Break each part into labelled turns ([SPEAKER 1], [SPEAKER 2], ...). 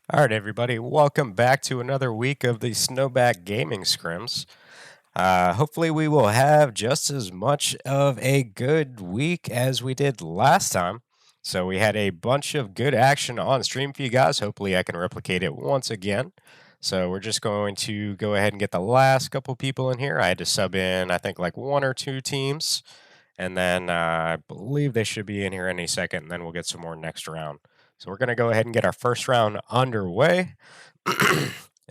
[SPEAKER 1] All right, everybody, welcome back to another week of the SnowBack Gaming Scrims. Hopefully, we will have just as much of a good week as we did last time. So, we had a bunch of good action on stream for you guys. Hopefully, I can replicate it once again. So, we're just going to go ahead and get the last couple people in here. I had to sub in, I think, like one or two teams. And then I believe they should be in here any second, and then we'll get some more next round. So we're going to go ahead and get our first round underway.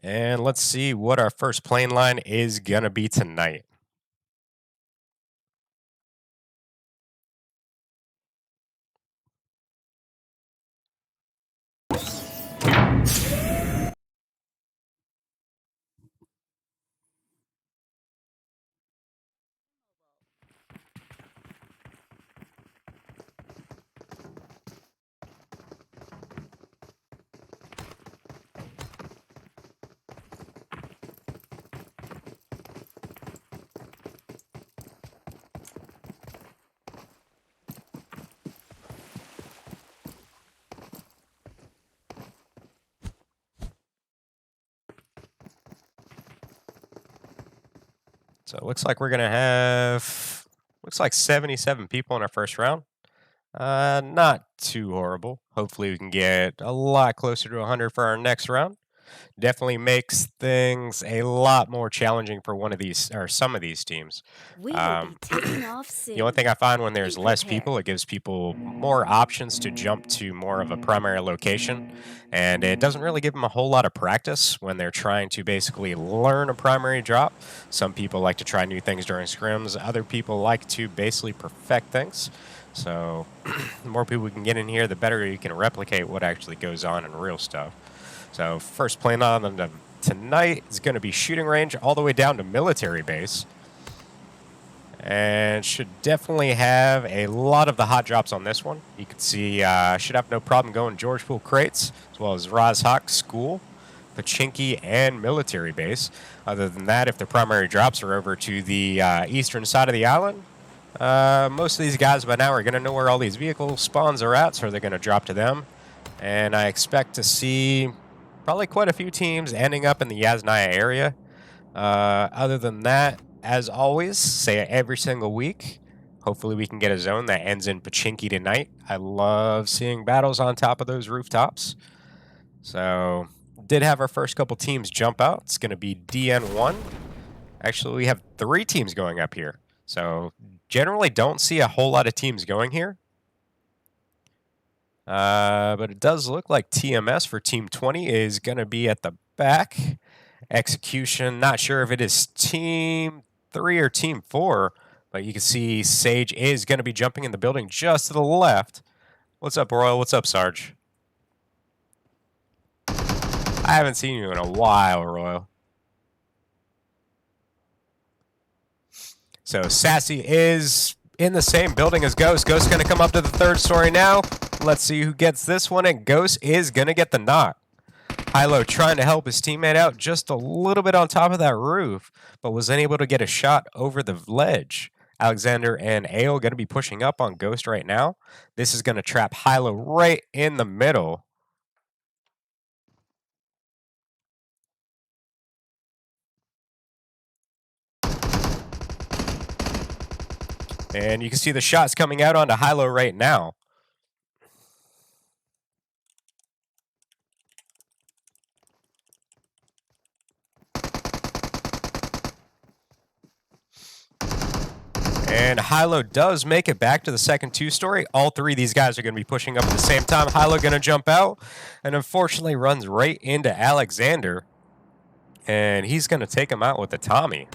[SPEAKER 1] And let's see what our first plane line is going to be tonight. So it looks like we're going to have, looks like 77 people in our first round. Not too horrible. Hopefully we can get a lot closer to 100 for our next round. Definitely makes things a lot more challenging for one of these or some of these teams.
[SPEAKER 2] We will be taking off soon.
[SPEAKER 1] The only thing I find when there's
[SPEAKER 2] Be
[SPEAKER 1] less
[SPEAKER 2] prepared.
[SPEAKER 1] people, it gives people more options to jump to more of a primary location. And it doesn't really give them a whole lot of practice when they're trying to basically learn a primary drop. Some people like to try new things during scrims. Other people like to basically perfect things. So the more people we can get in here, the better you can replicate what actually goes on in real stuff. So first plane on them tonight is going to be shooting range all the way down to military base. And should definitely have a lot of the hot drops on this one. You can see should have no problem going George Pool crates, as well as Rozhok School, Pachinki, and military base. Other than that, if the primary drops are over to the eastern side of the island, most of these guys by now are going to know where all these vehicle spawns are at, so they're going to drop to them. And I expect to see probably quite a few teams ending up in the Yasnaya area. Other than that, as always, say it every single week. Hopefully we can get a zone that ends in Pachinki tonight. I love seeing battles on top of those rooftops. So, did have our first couple teams jump out. It's going to be DN1. Actually, we have 3 teams going up here. So, generally don't see a whole lot of teams going here. But it does look like TMS for Team 20 is going to be at the back. Execution, not sure if it is Team 3 or Team 4, but you can see Sage is going to be jumping in the building just to the left. What's up, Royal? What's up, Sarge? I haven't seen you in a while, Royal. So Sassy is in the same building as Ghost. Ghost's going to come up to the 3rd story now. Let's see who gets this one, and Ghost is going to get the knock. Hilo trying to help his teammate out just a little bit on top of that roof, but was unable to get a shot over the ledge. Alexander and Ale going to be pushing up on Ghost right now. This is going to trap Hilo right in the middle. And you can see the shots coming out onto Hilo right now. And Hilo does make it back to the second 2-story. All 3 of these guys are going to be pushing up at the same time. Hilo going to jump out and unfortunately runs right into Alexander. And he's going to take him out with the Tommy.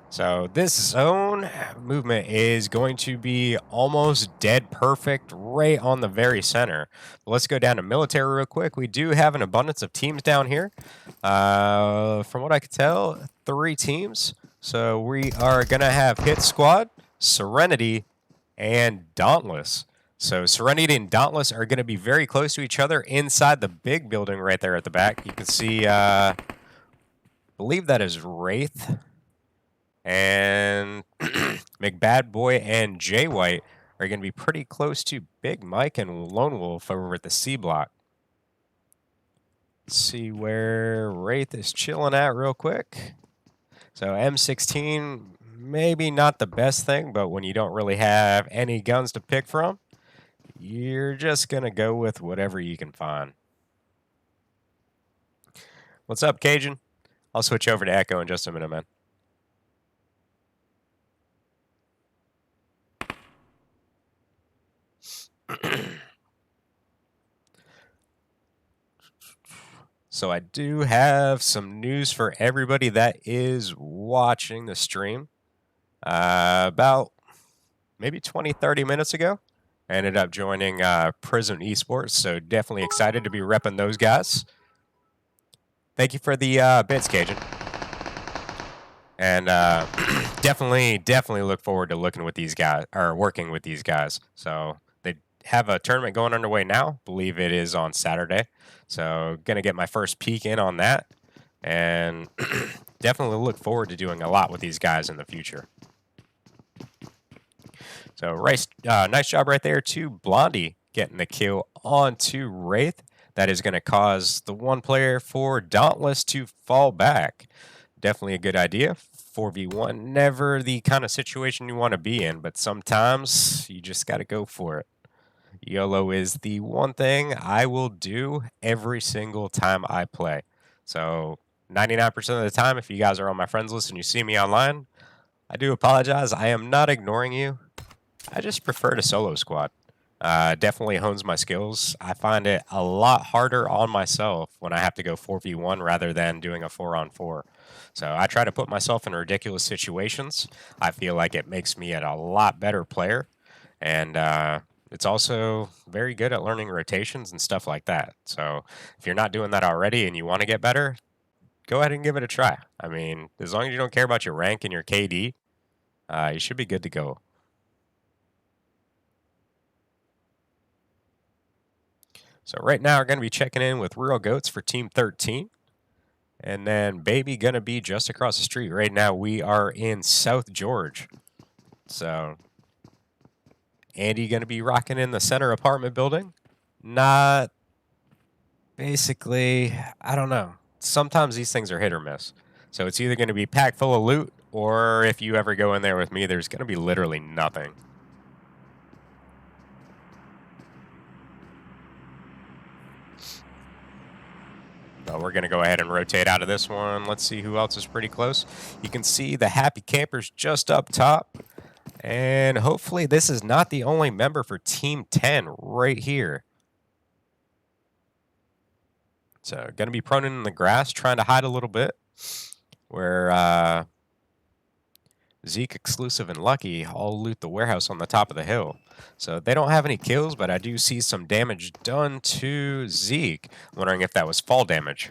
[SPEAKER 1] So this zone movement is going to be almost dead perfect right on the very center. But let's go down to military real quick. We do have an abundance of teams down here. From what I can tell, 3 teams. So we are going to have Hit Squad, Serenity, and Dauntless. So Serenity and Dauntless are going to be very close to each other inside the big building right there at the back. You can see, I believe that is Wraith. And McBad Boy and Jay White are going to be pretty close to Big Mike and Lone Wolf over at the C block. Let's see where Wraith is chilling at real quick. So M16, maybe not the best thing, but when you don't really have any guns to pick from, you're just going to go with whatever you can find. What's up, Cajun? I'll switch over to Echo in just a minute, man. So I do have some news for everybody that is watching the stream. About maybe 20, 30 minutes ago, I ended up joining Prism Esports, so definitely excited to be repping those guys. Thank you for the bits, Cajun. And definitely look forward to looking with these guys, or working with these guys. So they have a tournament going underway now. Believe it is on Saturday. So gonna get my first peek in on that, and definitely look forward to doing a lot with these guys in the future. So nice job right there to Blondie getting the kill onto Wraith. That is going to cause the one player for Dauntless to fall back. Definitely a good idea. 4v1, never the kind of situation you want to be in, but sometimes you just got to go for it. YOLO is the one thing I will do every single time I play. So 99% of the time, if you guys are on my friends list and you see me online, I do apologize. I am not ignoring you. I just prefer to solo squad. Definitely hones my skills. I find it a lot harder on myself when I have to go 4v1 rather than doing a 4-on-4. So I try to put myself in ridiculous situations. I feel like it makes me a lot better player. And it's also very good at learning rotations and stuff like that. So if you're not doing that already and you want to get better, go ahead and give it a try. I mean, as long as you don't care about your rank and your KD, you should be good to go. So right now we're going to be checking in with Real Goats for Team 13. And then Baby going to be just across the street. Right now we are in South George. So Andy going to be rocking in the center apartment building. Not basically, I don't know. Sometimes these things are hit or miss. So it's either going to be packed full of loot, or if you ever go in there with me, there's going to be literally nothing. But we're going to go ahead and rotate out of this one. Let's see who else is pretty close. You can see the Happy Campers just up top. And hopefully this is not the only member for Team 10 right here. So going to be prone in the grass, trying to hide a little bit. Where Zeke, Exclusive, and Lucky all loot the warehouse on the top of the hill. So they don't have any kills, but I do see some damage done to Zeke. Wondering if that was fall damage.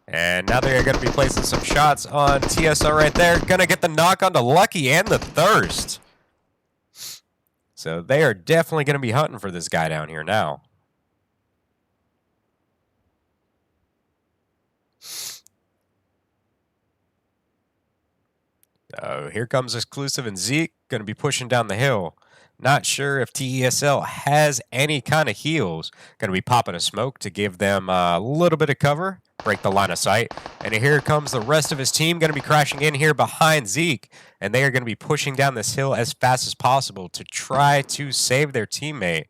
[SPEAKER 1] And now they're going to be placing some shots on TSO right there. Going to get the knock onto Lucky and the Thirst. So they are definitely going to be hunting for this guy down here now. So here comes Exclusive and Zeke. Going to be pushing down the hill. Not sure if TESL has any kind of heals. Going to be popping a smoke to give them a little bit of cover. Break the line of sight. And here comes the rest of his team. Going to be crashing in here behind Zeke. And they are going to be pushing down this hill as fast as possible to try to save their teammate.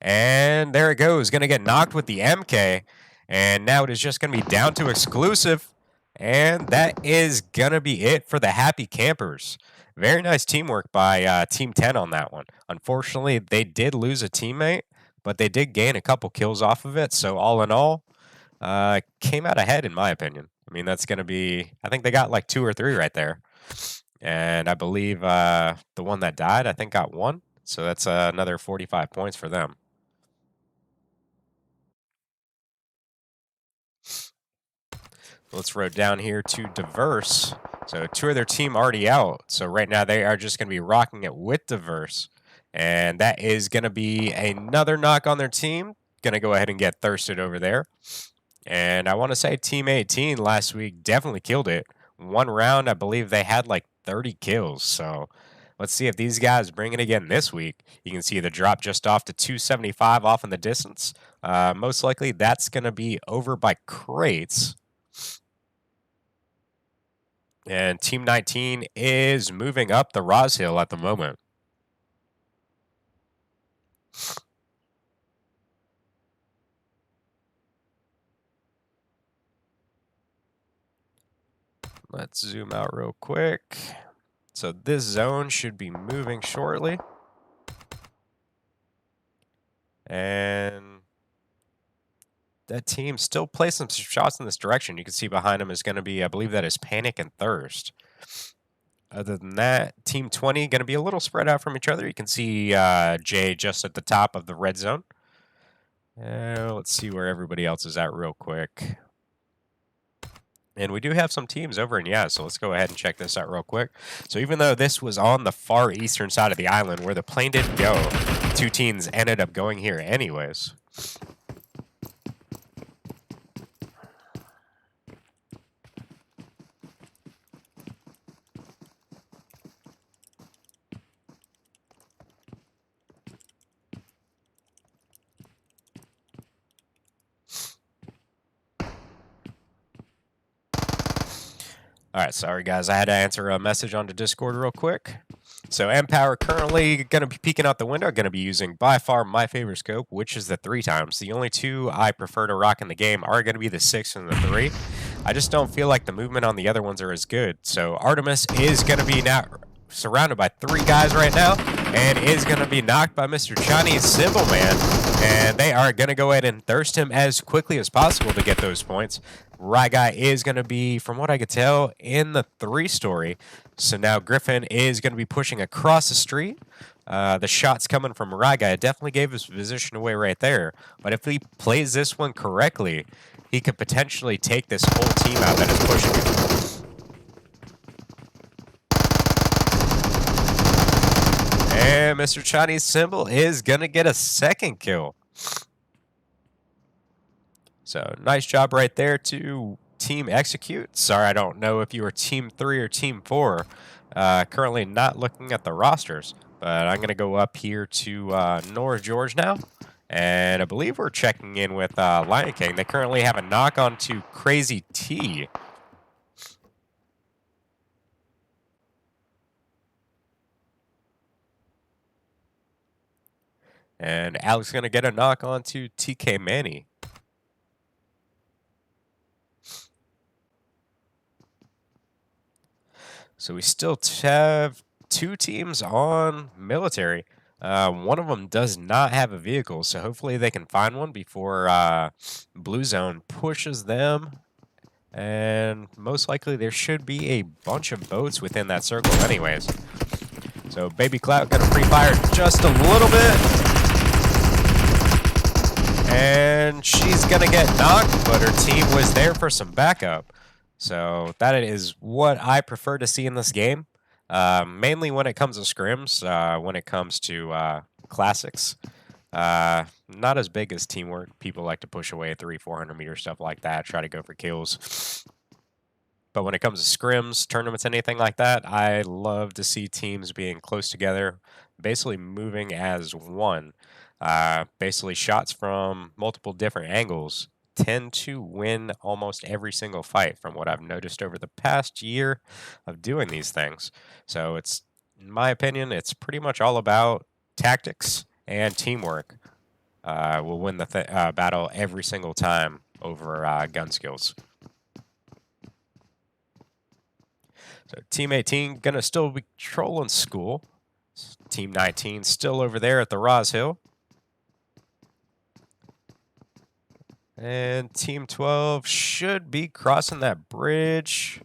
[SPEAKER 1] And there it goes. Going to get knocked with the MK. And now it is just going to be down to Exclusive. And that is going to be it for the Happy Campers. Very nice teamwork by Team 10 on that one. Unfortunately, they did lose a teammate, but they did gain a couple kills off of it. So all in all, came out ahead in my opinion. I mean, that's going to be, I think they got like 2 or 3 right there. And I believe the one that died, I think got 1. So that's another 45 points for them. Let's road down here to Diverse. So 2 of their team already out. So right now they are just going to be rocking it with Diverse. And that is going to be another knock on their team. Going to go ahead and get thirsted over there. And I want to say Team 18 last week definitely killed it. 1 round, I believe they had like 30 kills. So let's see if these guys bring it again this week. You can see the drop just off to 275 off in the distance. Most likely that's going to be over by crates. And Team 19 is moving up the Roz Hill at the moment. Let's zoom out real quick. So this zone should be moving shortly. And that team still plays some shots in this direction. You can see behind him is going to be, I believe that is Panic and Thirst. Other than that, Team 20 going to be a little spread out from each other. You can see Jay just at the top of the red zone. Let's see where everybody else is at real quick. And we do have some teams over in Yaz, so let's go ahead and check this out real quick. So even though this was on the far eastern side of the island where the plane didn't go, 2 teams ended up going here anyways. All right, sorry guys, I had to answer a message onto Discord real quick. So Empower currently going to be peeking out the window, going to be using by far my favorite scope, which is the 3x. The only 2 I prefer to rock in the game are going to be the 6 and the 3. I just don't feel like the movement on the other ones are as good. So Artemis is going to be now surrounded by 3 guys right now and is going to be knocked by Mr. Chinese Symbol Man. And they are going to go ahead and thirst him as quickly as possible to get those points. Right guy is going to be, from what I could tell, in the 3-story. So now Griffin is going to be pushing across the street. The shots coming from Right guy definitely gave his position away right there. But if he plays this one correctly, he could potentially take this whole team out that is pushing him. And Mr. Chinese Symbol is going to get a 2nd kill. So nice job right there to Team Execute. Sorry, I don't know if you were Team 3 or Team 4. Currently not looking at the rosters, but I'm going to go up here to North George now. And I believe we're checking in with Lion King. They currently have a knock on to Crazy T. And Alex is going to get a knock on to TK Manny. So we still have 2 teams on military. One of them does not have a vehicle, so hopefully they can find one before Blue Zone pushes them. And most likely there should be a bunch of boats within that circle anyways. So Baby Clout gonna pre-fire just a little bit. And she's gonna get knocked, but her team was there for some backup. So that is what I prefer to see in this game. Mainly when it comes to scrims, when it comes to classics. Not as big as teamwork. People like to push away 300-400 meter stuff like that, try to go for kills. But when it comes to scrims, tournaments, anything like that, I love to see teams being close together, basically moving as one. Basically shots from multiple different angles tend to win almost every single fight from what I've noticed over the past year of doing these things. So it's, in my opinion, it's pretty much all about tactics and teamwork. Will win the battle every single time over gun skills. So Team 18 going to still be trolling school. Team 19 still over there at the Roz Hill. And Team 12 should be crossing that bridge.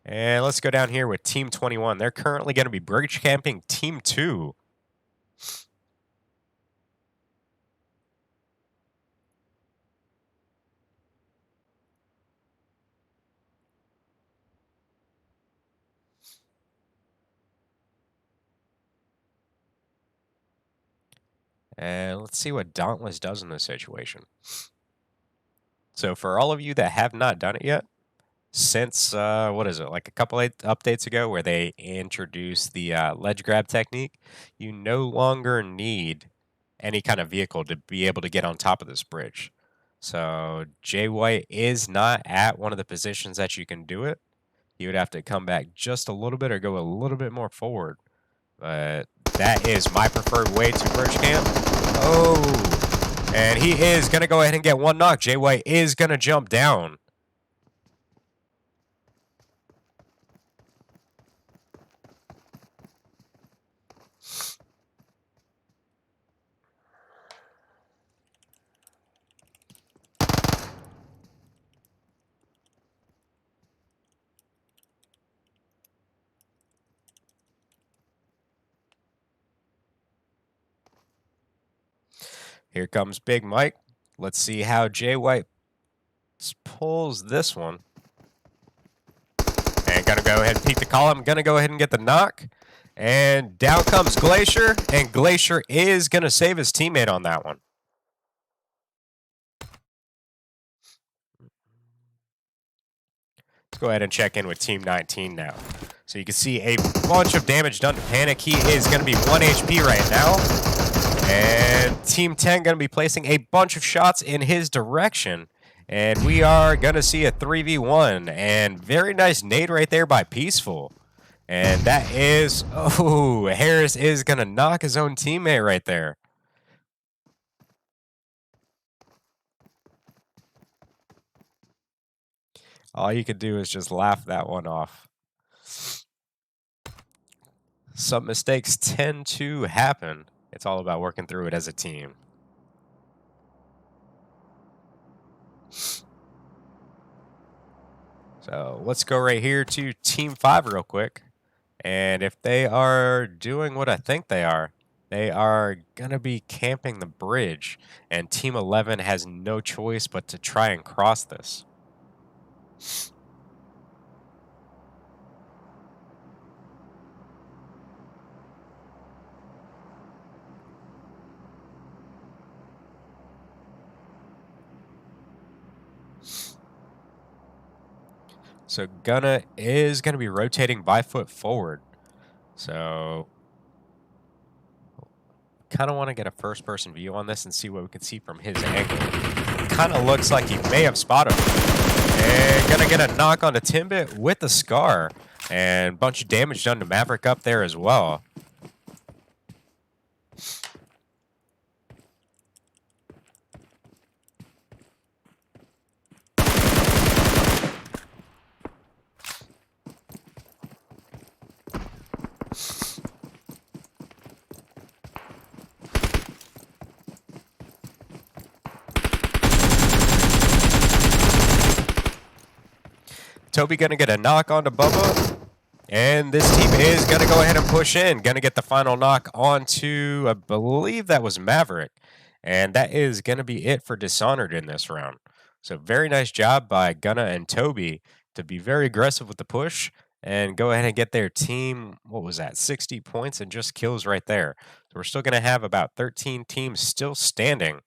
[SPEAKER 1] And let's go down here with Team 21. They're currently going to be bridge camping Team 2. And let's see what Dauntless does in this situation. So for all of you that have not done it yet, since, what is it, like a couple updates ago where they introduced the ledge grab technique, you no longer need any kind of vehicle to be able to get on top of this bridge. So Jay White is not at one of the positions that you can do it. He would have to come back just a little bit or go a little bit more forward. But that is my preferred way to bridge camp. Oh, and he is going to go ahead and get one knock. Jay White is going to jump down. Here comes Big Mike. Let's see how Jay White pulls this one. And gonna go ahead and peek the column. Gonna go ahead and get the knock. And down comes Glacier. And Glacier is gonna save his teammate on that one. Let's go ahead and check in with Team 19 now. So you can see a bunch of damage done to Panic. He is gonna be 1 HP right now. And Team 10 going to be placing a bunch of shots in his direction. And we are going to see a 3v1. And very nice nade right there by Peaceful. And that is... Oh, Harris is going to knock his own teammate right there. All you could do is just laugh that one off. Some mistakes tend to happen. It's all about working through it as a team. So let's go right here to Team 5 real quick. And if they are doing what I think they are going to be camping the bridge. And Team 11 has no choice but to try and cross this. So Gunna is going to be rotating by foot forward. So kind of want to get a first-person view on this and see what we can see from his angle. Kind of looks like he may have spotted him. And going to get a knock on the Timbit with the Scar. And a bunch of damage done to Maverick up there as well. Toby going to get a knock onto Bubba. And this team is going to go ahead and push in. Going to get the final knock onto, I believe that was Maverick. And that is going to be it for Dishonored in this round. So very nice job by Gunna and Toby to be very aggressive with the push and go ahead and get their team, what was that, 60 points and just kills right there. So we're still going to have about 13 teams still standing.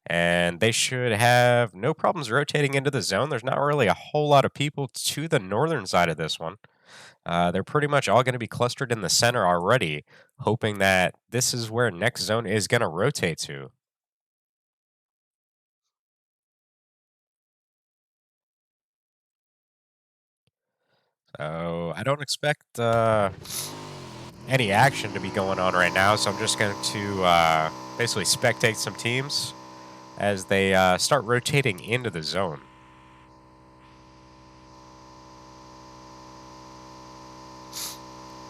[SPEAKER 1] And they should have no problems rotating into the zone. There's not really a whole lot of people to the northern side of this one. They're pretty much all going to be clustered in the center already, hoping that this is where next zone is going to rotate to. So I don't expect any action to be going on right now, so I'm just going to basically spectate some teams as they start rotating into the zone.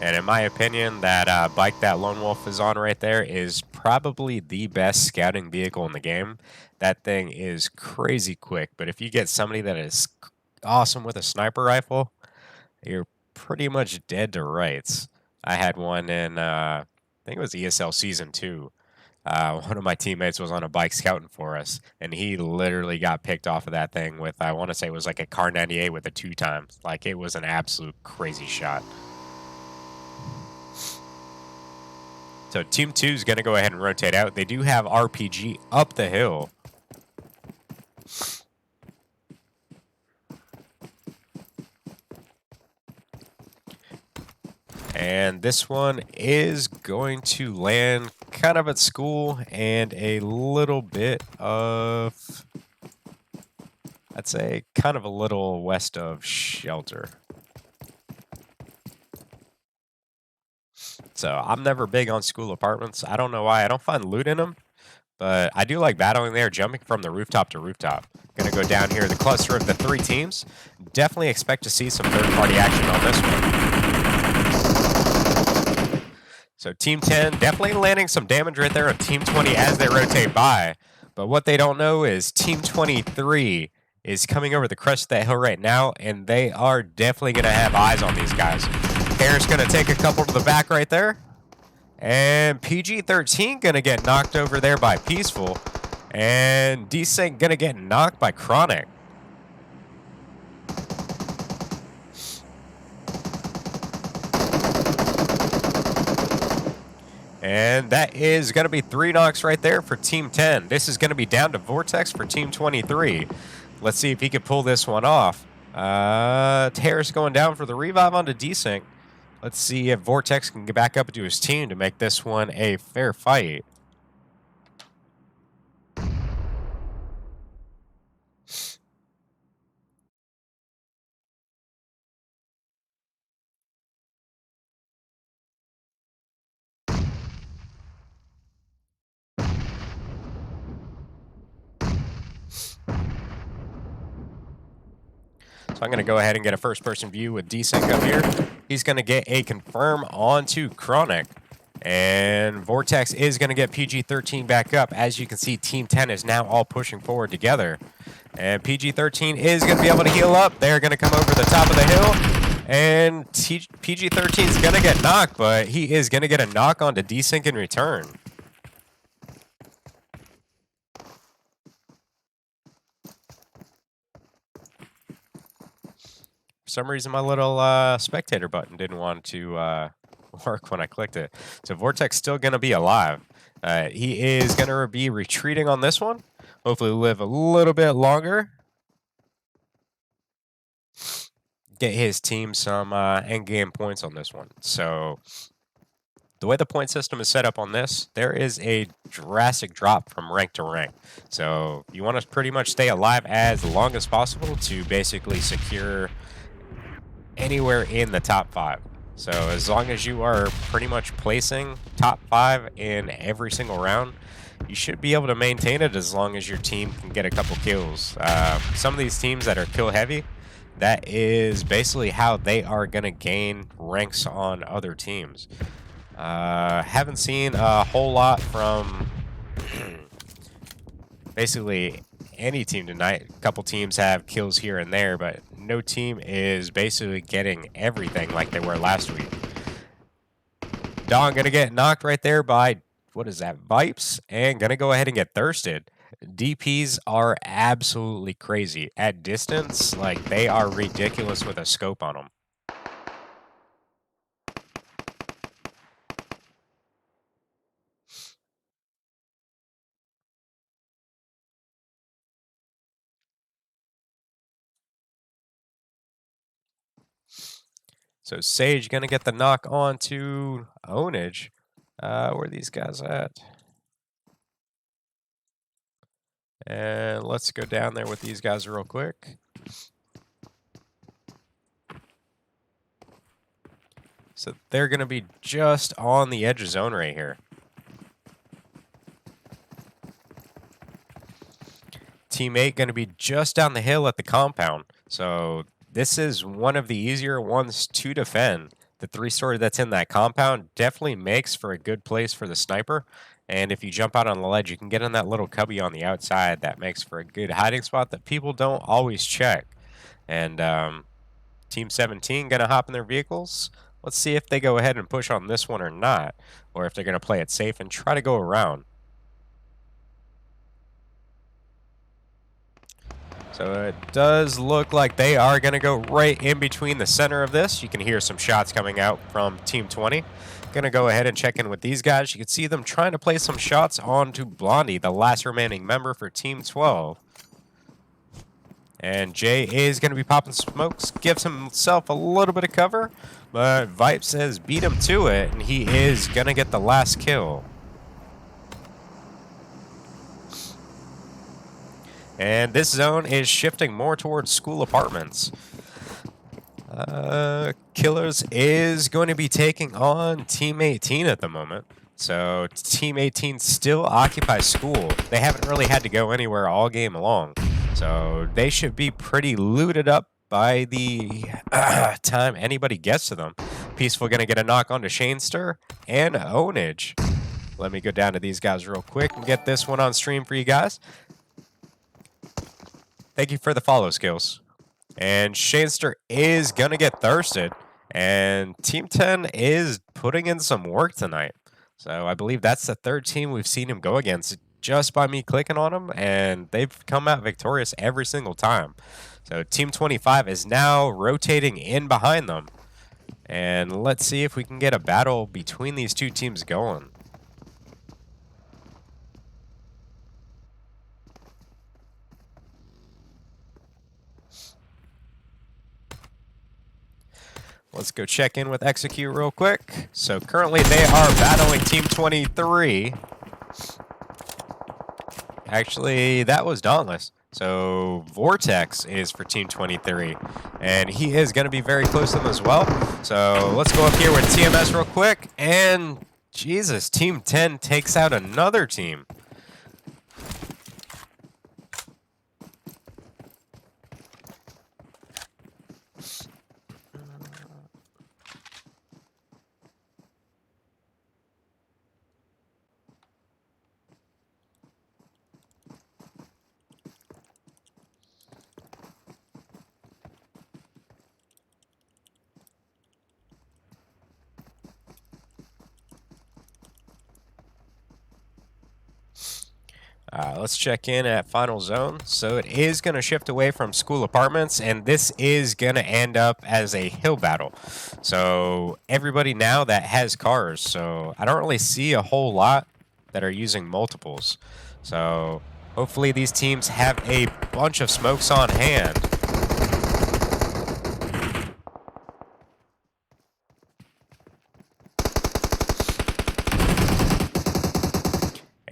[SPEAKER 1] And in my opinion, that bike that Lone Wolf is on right there is probably the best scouting vehicle in the game. That thing is crazy quick, but if you get somebody that is awesome with a sniper rifle, you're pretty much dead to rights. I had one in, I think it was ESL Season 2. One of my teammates was on a bike scouting for us, and he literally got picked off of that thing with, I want to say it was like a Car 98 with a 2 times. Like, it was an absolute crazy shot. So Team 2 is going to go ahead and rotate out. They do have RPG up the hill. And this one is going to land kind of at school and a little bit of, I'd say, kind of a little west of shelter. So I'm never big on school apartments. I don't know why. I don't find loot in them, but I do like battling there, jumping from the rooftop to rooftop. Gonna go down here, the cluster of the 3 teams. Definitely expect to see some third-party action on this one. So Team 10 definitely landing some damage right there on Team 20 as they rotate by. But what they don't know is Team 23 is coming over the crest of that hill right now, and they are definitely going to have eyes on these guys. Hair's going to take a couple to the back right there. And PG-13 going to get knocked over there by Peaceful. And Desync going to get knocked by Chronic. And that is going to be 3 knocks right there for Team 10. This is going to be down to Vortex for Team 23. Let's see if he can pull this one off. Harris going down for the revive onto Desync. Let's see if Vortex can get back up into his team to make this one a fair fight. So I'm going to go ahead and get a first-person view with Desync up here. He's going to get a confirm onto Chronic. And Vortex is going to get PG-13 back up. As you can see, Team 10 is now all pushing forward together. And PG-13 is going to be able to heal up. They're going to come over the top of the hill. And PG-13 is going to get knocked, but he is going to get a knock onto Desync in return. For some reason, my little spectator button didn't want to work when I clicked it. So Vortex still going to be alive. He is going to be retreating on this one. Hopefully live a little bit longer. Get his team some end-game points on this one. So the way the point system is set up on this, there is a drastic drop from rank to rank. So you want to pretty much stay alive as long as possible to basically secure anywhere in the top 5. So as long as you are pretty much placing top 5 in every single round, you should be able to maintain it as long as your team can get a couple kills. Some of these teams that are kill heavy, that is basically how they are going to gain ranks on other teams. Haven't seen a whole lot from basically any team tonight. A couple teams have kills here and there, but no team is basically getting everything like they were last week. Dawn gonna get knocked right there by, what is that, Vipes, and gonna go ahead and get thirsted. DPs are absolutely crazy. At distance, like, they are ridiculous with a scope on them. So Sage gonna get the knock on to Ownage. Where are these guys at? And let's go down there with these guys real quick. So they're gonna be just on the edge of zone right here. Team 8 gonna be just down the hill at the compound. So this is one of the easier ones to defend. The 3-story that's in that compound definitely makes for a good place for the sniper. And if you jump out on the ledge, you can get in that little cubby on the outside. That makes for a good hiding spot that people don't always check. And Team 17 going to hop in their vehicles. Let's see if they go ahead and push on this one or not. Or if they're going to play it safe and try to go around. So it does look like they are going to go right in between the center of this. You can hear some shots coming out from Team 20. Going to go ahead and check in with these guys. You can see them trying to play some shots onto Blondie, the last remaining member for Team 12. And Jay is going to be popping smokes, gives himself a little bit of cover, but Vipe says beat him to it, and he is going to get the last kill. And this zone is shifting more towards school apartments. Killers is going to be taking on Team 18 at the moment. So Team 18 still occupies school. They haven't really had to go anywhere all game long. So they should be pretty looted up by the time anybody gets to them. Peaceful going to get a knock onto Shanester and Ownage. Let me go down to these guys real quick and get this one on stream for you guys. Thank you for the follow, Skills. And Shanester is going to get thirsted. And Team 10 is putting in some work tonight. So I believe that's the third team we've seen him go against just by me clicking on them. And they've come out victorious every single time. So Team 25 is now rotating in behind them. And let's see if we can get a battle between these two teams going. Let's go check in with Execute real quick. So currently they are battling Team 23. Actually, that was Dauntless. So Vortex is for Team 23. And he is going to be very close to them as well. So let's go up here with TMS real quick. And Jesus, Team 10 takes out another team. Let's check in at Final Zone. So it is going to shift away from school apartments, and this is going to end up as a hill battle. So everybody now that has cars, so I don't really see a whole lot that are using multiples. So hopefully these teams have a bunch of smokes on hand.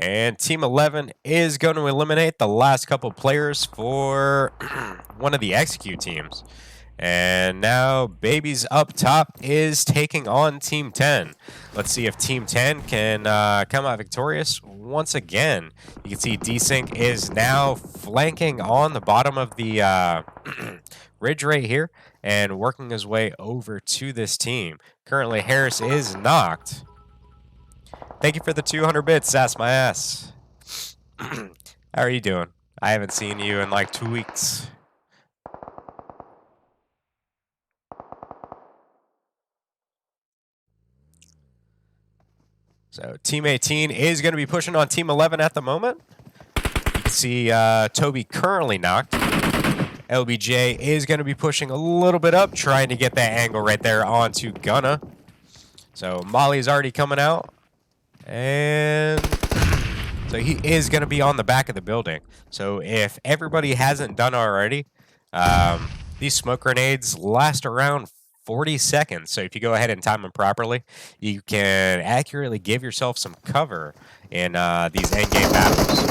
[SPEAKER 1] And Team 11 is going to eliminate the last couple players for one of the Execute teams. And now Babies up top is taking on Team 10. Let's see if Team 10 can come out victorious once again. You can see Desync is now flanking on the bottom of the ridge right here and working his way over to this team. Currently, Harris is knocked. Thank you for the 200 bits, Sass my ass. How are you doing? I haven't seen you in like 2 weeks. So Team 18 is going to be pushing on Team 11 at the moment. You can see Toby currently knocked. LBJ is going to be pushing a little bit up, trying to get that angle right there onto Gunna. So Molly's already coming out. And so he is going to be on the back of the building. So if everybody hasn't done already, these smoke grenades last around 40 seconds. So if you go ahead and time them properly, you can accurately give yourself some cover in these endgame battles.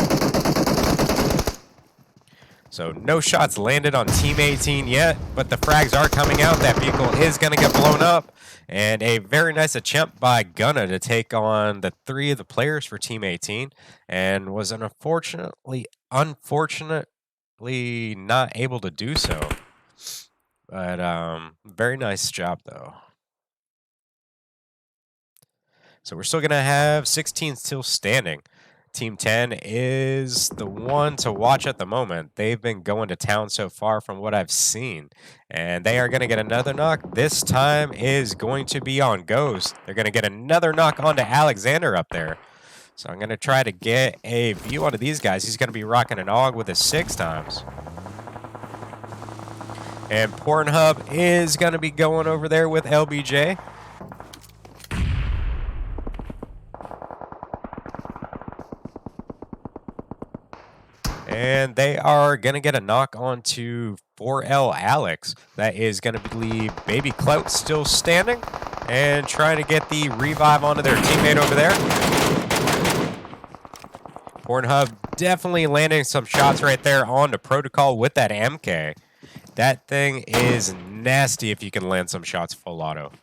[SPEAKER 1] So no shots landed on Team 18 yet, but the frags are coming out. That vehicle is going to get blown up. And a very nice attempt by Gunna to take on the 3 of the players for Team 18, and was unfortunately not able to do so. But very nice job though. So we're still going to have 16 still standing. Team 10 is the one to watch at the moment. They've been going to town so far from what I've seen. And they are going to get another knock. This time is going to be on Ghost. They're going to get another knock onto Alexander up there. So I'm going to try to get a view onto these guys. He's going to be rocking an AUG with his 6 times. And Pornhub is going to be going over there with LBJ. And they are going to get a knock onto 4L Alex. That is going to leave Baby Clout still standing and trying to get the revive onto their teammate over there. Pornhub definitely landing some shots right there onto Protocol with that MK. That thing is nasty if you can land some shots full auto.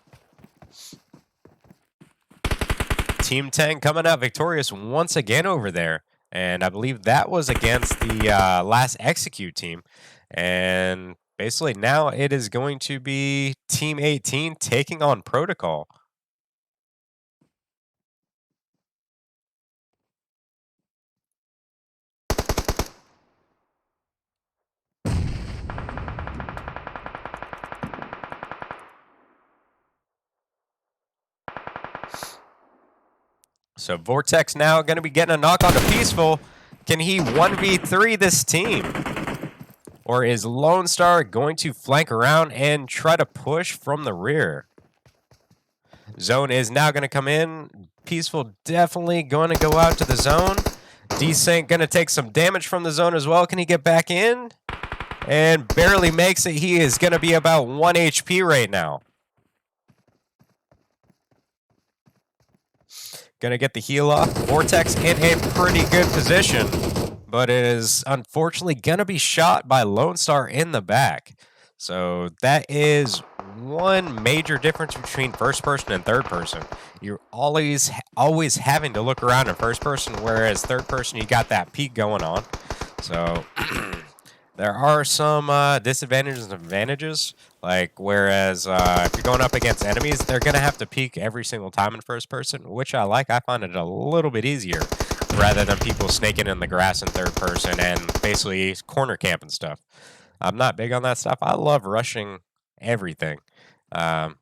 [SPEAKER 1] Team 10 coming out victorious once again over there. And I believe that was against the last Execute team. And basically now it is going to be Team 18 taking on Protocol. So Vortex now going to be getting a knock onto Peaceful. Can he 1v3 this team? Or is Lone Star going to flank around and try to push from the rear? Zone is now going to come in. Peaceful definitely going to go out to the zone. Desync going to take some damage from the zone as well. Can he get back in? And barely makes it. He is going to be about 1 HP right now. Gonna get the heal off. Vortex in a pretty good position, but is unfortunately gonna be shot by Lone Star in the back. So that is one major difference between first person and third person. You're always having to look around in first person, whereas third person you got that peek going on. So there are some disadvantages and advantages. Like, whereas if you're going up against enemies, they're going to have to peek every single time in first person, which I like. I find it a little bit easier rather than people snaking in the grass in third person and basically corner camp and stuff. I'm not big on that stuff. I love rushing everything. That's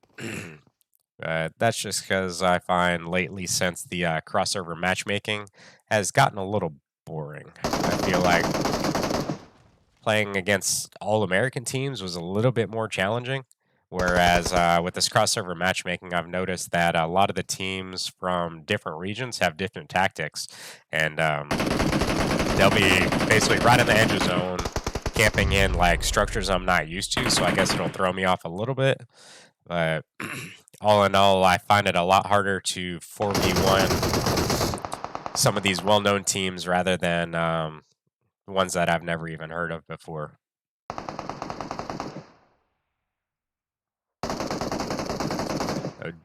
[SPEAKER 1] just because I find lately, since the crossover matchmaking has gotten a little boring. I feel like playing against all-American teams was a little bit more challenging. Whereas with this crossover matchmaking, I've noticed that a lot of the teams from different regions have different tactics. And they'll be basically right in the edge of zone, camping in like structures I'm not used to. So I guess it'll throw me off a little bit. But all in all, I find it a lot harder to 4v1 some of these well-known teams rather than ones that I've never even heard of before.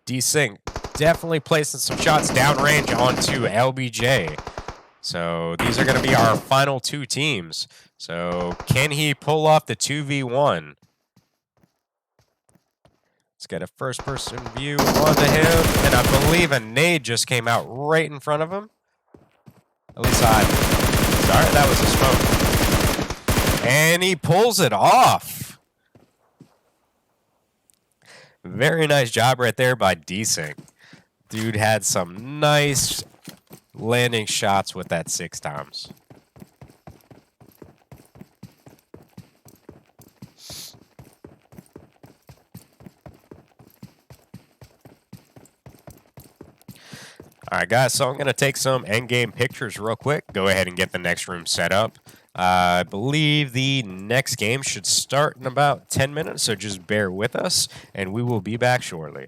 [SPEAKER 1] Desync definitely placing some shots downrange onto LBJ. So these are going to be our final two teams. So can he pull off the 2v1? Let's get a first-person view onto him. And I believe a nade just came out right in front of him. At least sorry, that was a smoke. And he pulls it off. Very nice job right there by Desync. Dude had some nice landing shots with that 6 times. All right, guys, so I'm going to take some endgame pictures real quick. Go ahead and get the next room set up. I believe the next game should start in about 10 minutes, so just bear with us, and we will be back shortly.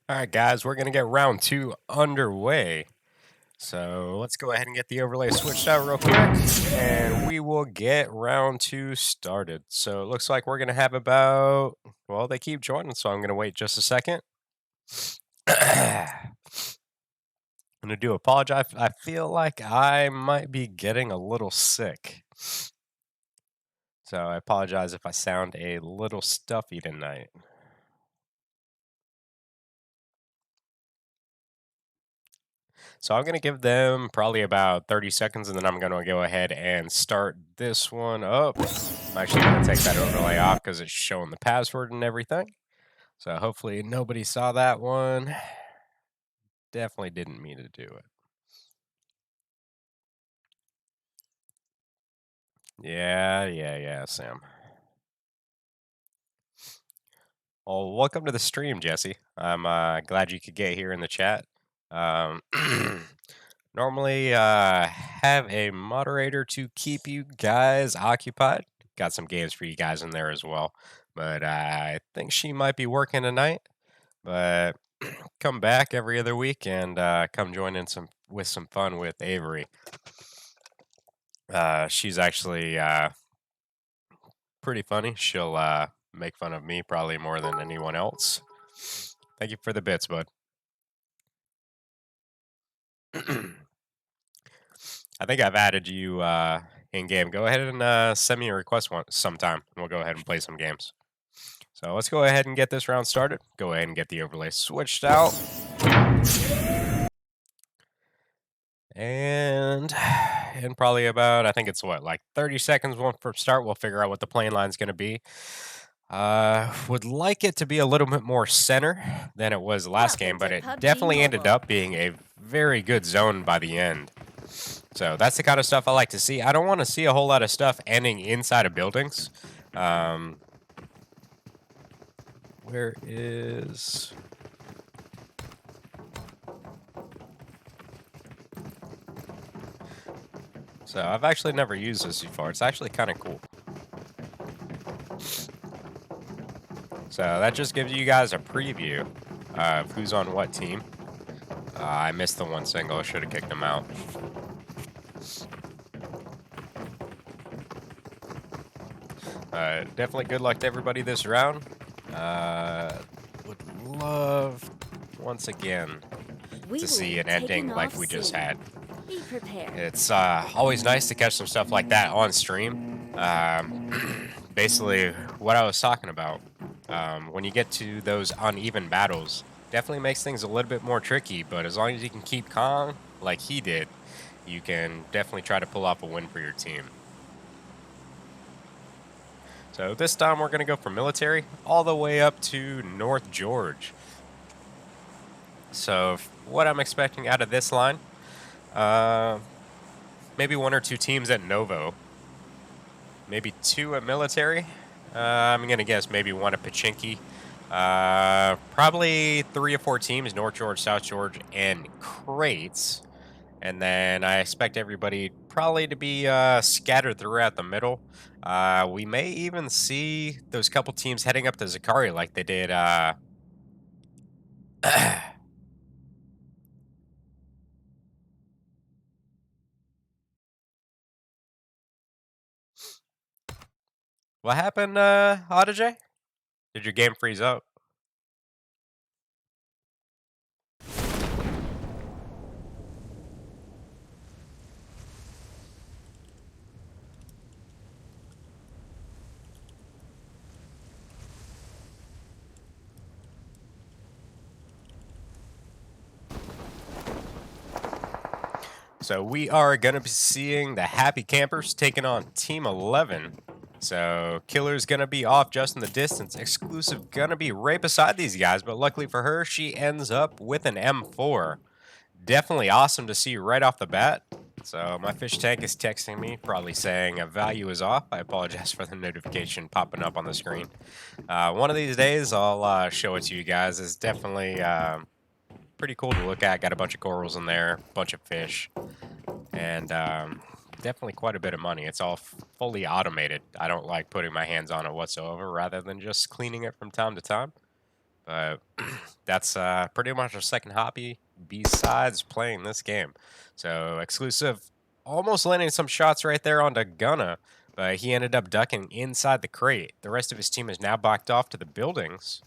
[SPEAKER 1] All right, guys, we're going to get round 2 underway. So let's go ahead and get the overlay switched out real quick, and we will get round 2 started. So it looks like we're going to have about, well, they keep joining, so I'm going to wait just a second. I'm going to apologize. I feel like I might be getting a little sick. So I apologize if I sound a little stuffy tonight. So I'm going to give them probably about 30 seconds, and then I'm going to go ahead and start this one up. I'm actually going to take that overlay off because it's showing the password and everything. So hopefully nobody saw that one. Definitely didn't mean to do it. Yeah, Sam. Well, welcome to the stream, Jesse. I'm glad you could get here in the chat. Normally have a moderator to keep you guys occupied. Got some games for you guys in there as well. But I think she might be working tonight. But come back every other week and come join in with some fun with Avery. She's actually pretty funny. She'll make fun of me probably more than anyone else. Thank you for the bits, bud. I think I've added you in game. Go ahead and send me a request sometime, and we'll go ahead and play some games. So let's go ahead and get this round started. Go ahead and get the overlay switched out. And in probably about, I think it's what, like 30 seconds from start, we'll figure out what the playing line's going to be. Would like it to be a little bit more center than it was last game, but it definitely ended up being a very good zone by the end. So that's the kind of stuff I like to see. I don't want to see a whole lot of stuff ending inside of buildings. Where is... So I've actually never used this before. It's actually kind of cool. So that just gives you guys a preview of who's on what team. I missed the one single. I should have kicked him out. Definitely good luck to everybody this round. Would love, once again, to see an ending like we just had.
[SPEAKER 2] Be prepared.
[SPEAKER 1] It's always nice to catch some stuff like that on stream. Basically, what I was talking about, when you get to those uneven battles, definitely makes things a little bit more tricky, but as long as you can keep calm, like he did, you can definitely try to pull off a win for your team. So this time we're going to go from military all the way up to North George. So what I'm expecting out of this line, maybe 1 or 2 teams at Novo, maybe 2 at military. I'm going to guess maybe 1 at Pachinki. Probably 3 or 4 teams, North George, South George, and Crates. And then I expect everybody probably to be scattered throughout the middle. We may even see those couple teams heading up to Zakari like they did. What happened, Autajay? Did your game freeze up? So we are going to be seeing the Happy Campers taking on Team 11. So Killer's going to be off just in the distance. Exclusive going to be right beside these guys, but luckily for her, she ends up with an M4. Definitely awesome to see right off the bat. So my fish tank is texting me, probably saying a value is off. I apologize for the notification popping up on the screen. One of these days, I'll show it to you guys. It's definitely pretty cool to look at. Got a bunch of corals in there, a bunch of fish, and definitely quite a bit of money. It's all fully automated. I don't like putting my hands on it whatsoever, rather than just cleaning it from time to time. But that's pretty much our second hobby besides playing this game. So exclusive, almost landing some shots right there onto Gunna, but he ended up ducking inside the crate. The rest of his team is now backed off to the buildings.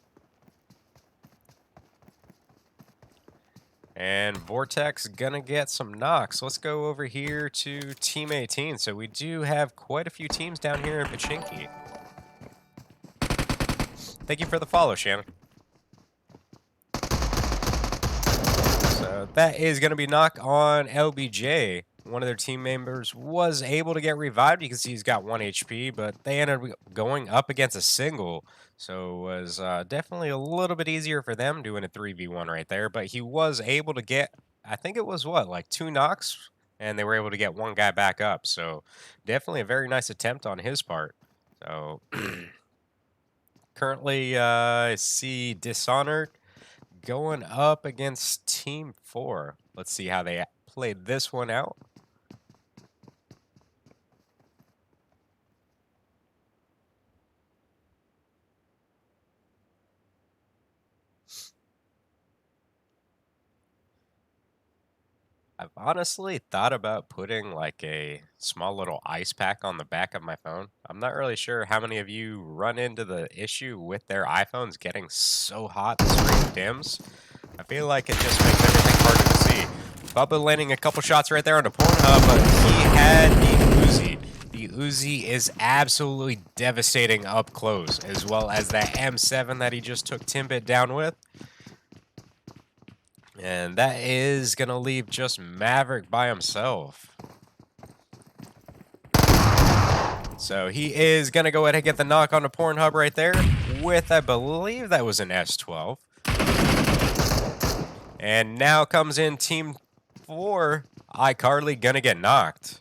[SPEAKER 1] And Vortex gonna get some knocks. Let's go over here to Team 18. So we do have quite a few teams down here in Pachinki. Thank you for the follow, Shannon. So that is going to be knock on LBJ. One of their team members was able to get revived. You can see he's got 1 HP, but they ended up going up against a single. So it was definitely a little bit easier for them doing a 3v1 right there. But he was able to get, I think it was what, like 2 knocks? And they were able to get one guy back up. So definitely a very nice attempt on his part. So currently, I see Dishonored going up against Team 4. Let's see how they played this one out. I've honestly thought about putting like a small little ice pack on the back of my phone. I'm not really sure how many of you run into the issue with their iPhones getting so hot the screen dims. I feel like it just makes everything harder to see. Bubba landing a couple shots right there on the Pornhub, but he had the Uzi. The Uzi is absolutely devastating up close, as well as that M7 that he just took Timbit down with. And that is going to leave just Maverick by himself. So he is going to go ahead and get the knock on the Pornhub right there with, I believe that was an S12. And now comes in Team 4. iCarly going to get knocked.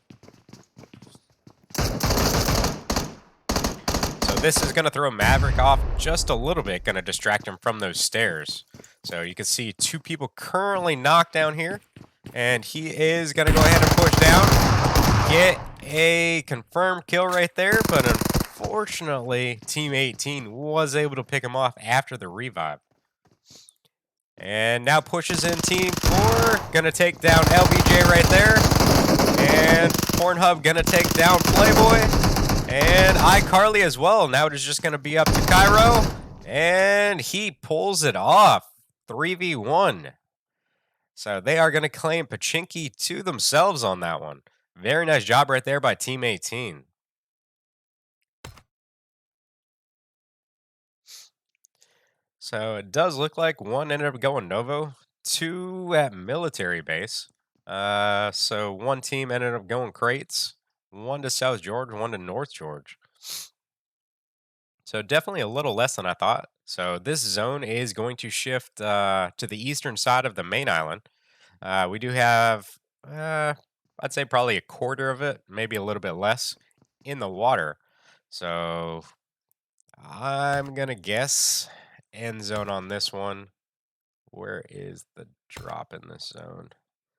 [SPEAKER 1] So this is going to throw Maverick off just a little bit, going to distract him from those stairs. So you can see 2 people currently knocked down here. And he is going to go ahead and push down. Get a confirmed kill right there. But unfortunately, Team 18 was able to pick him off after the revive. And now pushes in Team 4. Going to take down LBJ right there. And Pornhub going to take down Playboy. And iCarly as well. Now it is just going to be up to Cairo. And he pulls it off. 3v1. So they are going to claim Pachinki to themselves on that one. Very nice job right there by Team 18. So it does look like one ended up going Novo, 2 at military base. So one team ended up going crates, 1 to South George, 1 to North George. So definitely a little less than I thought. So this zone is going to shift to the eastern side of the main island. We do have, I'd say probably a quarter of it, maybe a little bit less, in the water. So I'm going to guess end zone on this one. Where is the drop in this zone?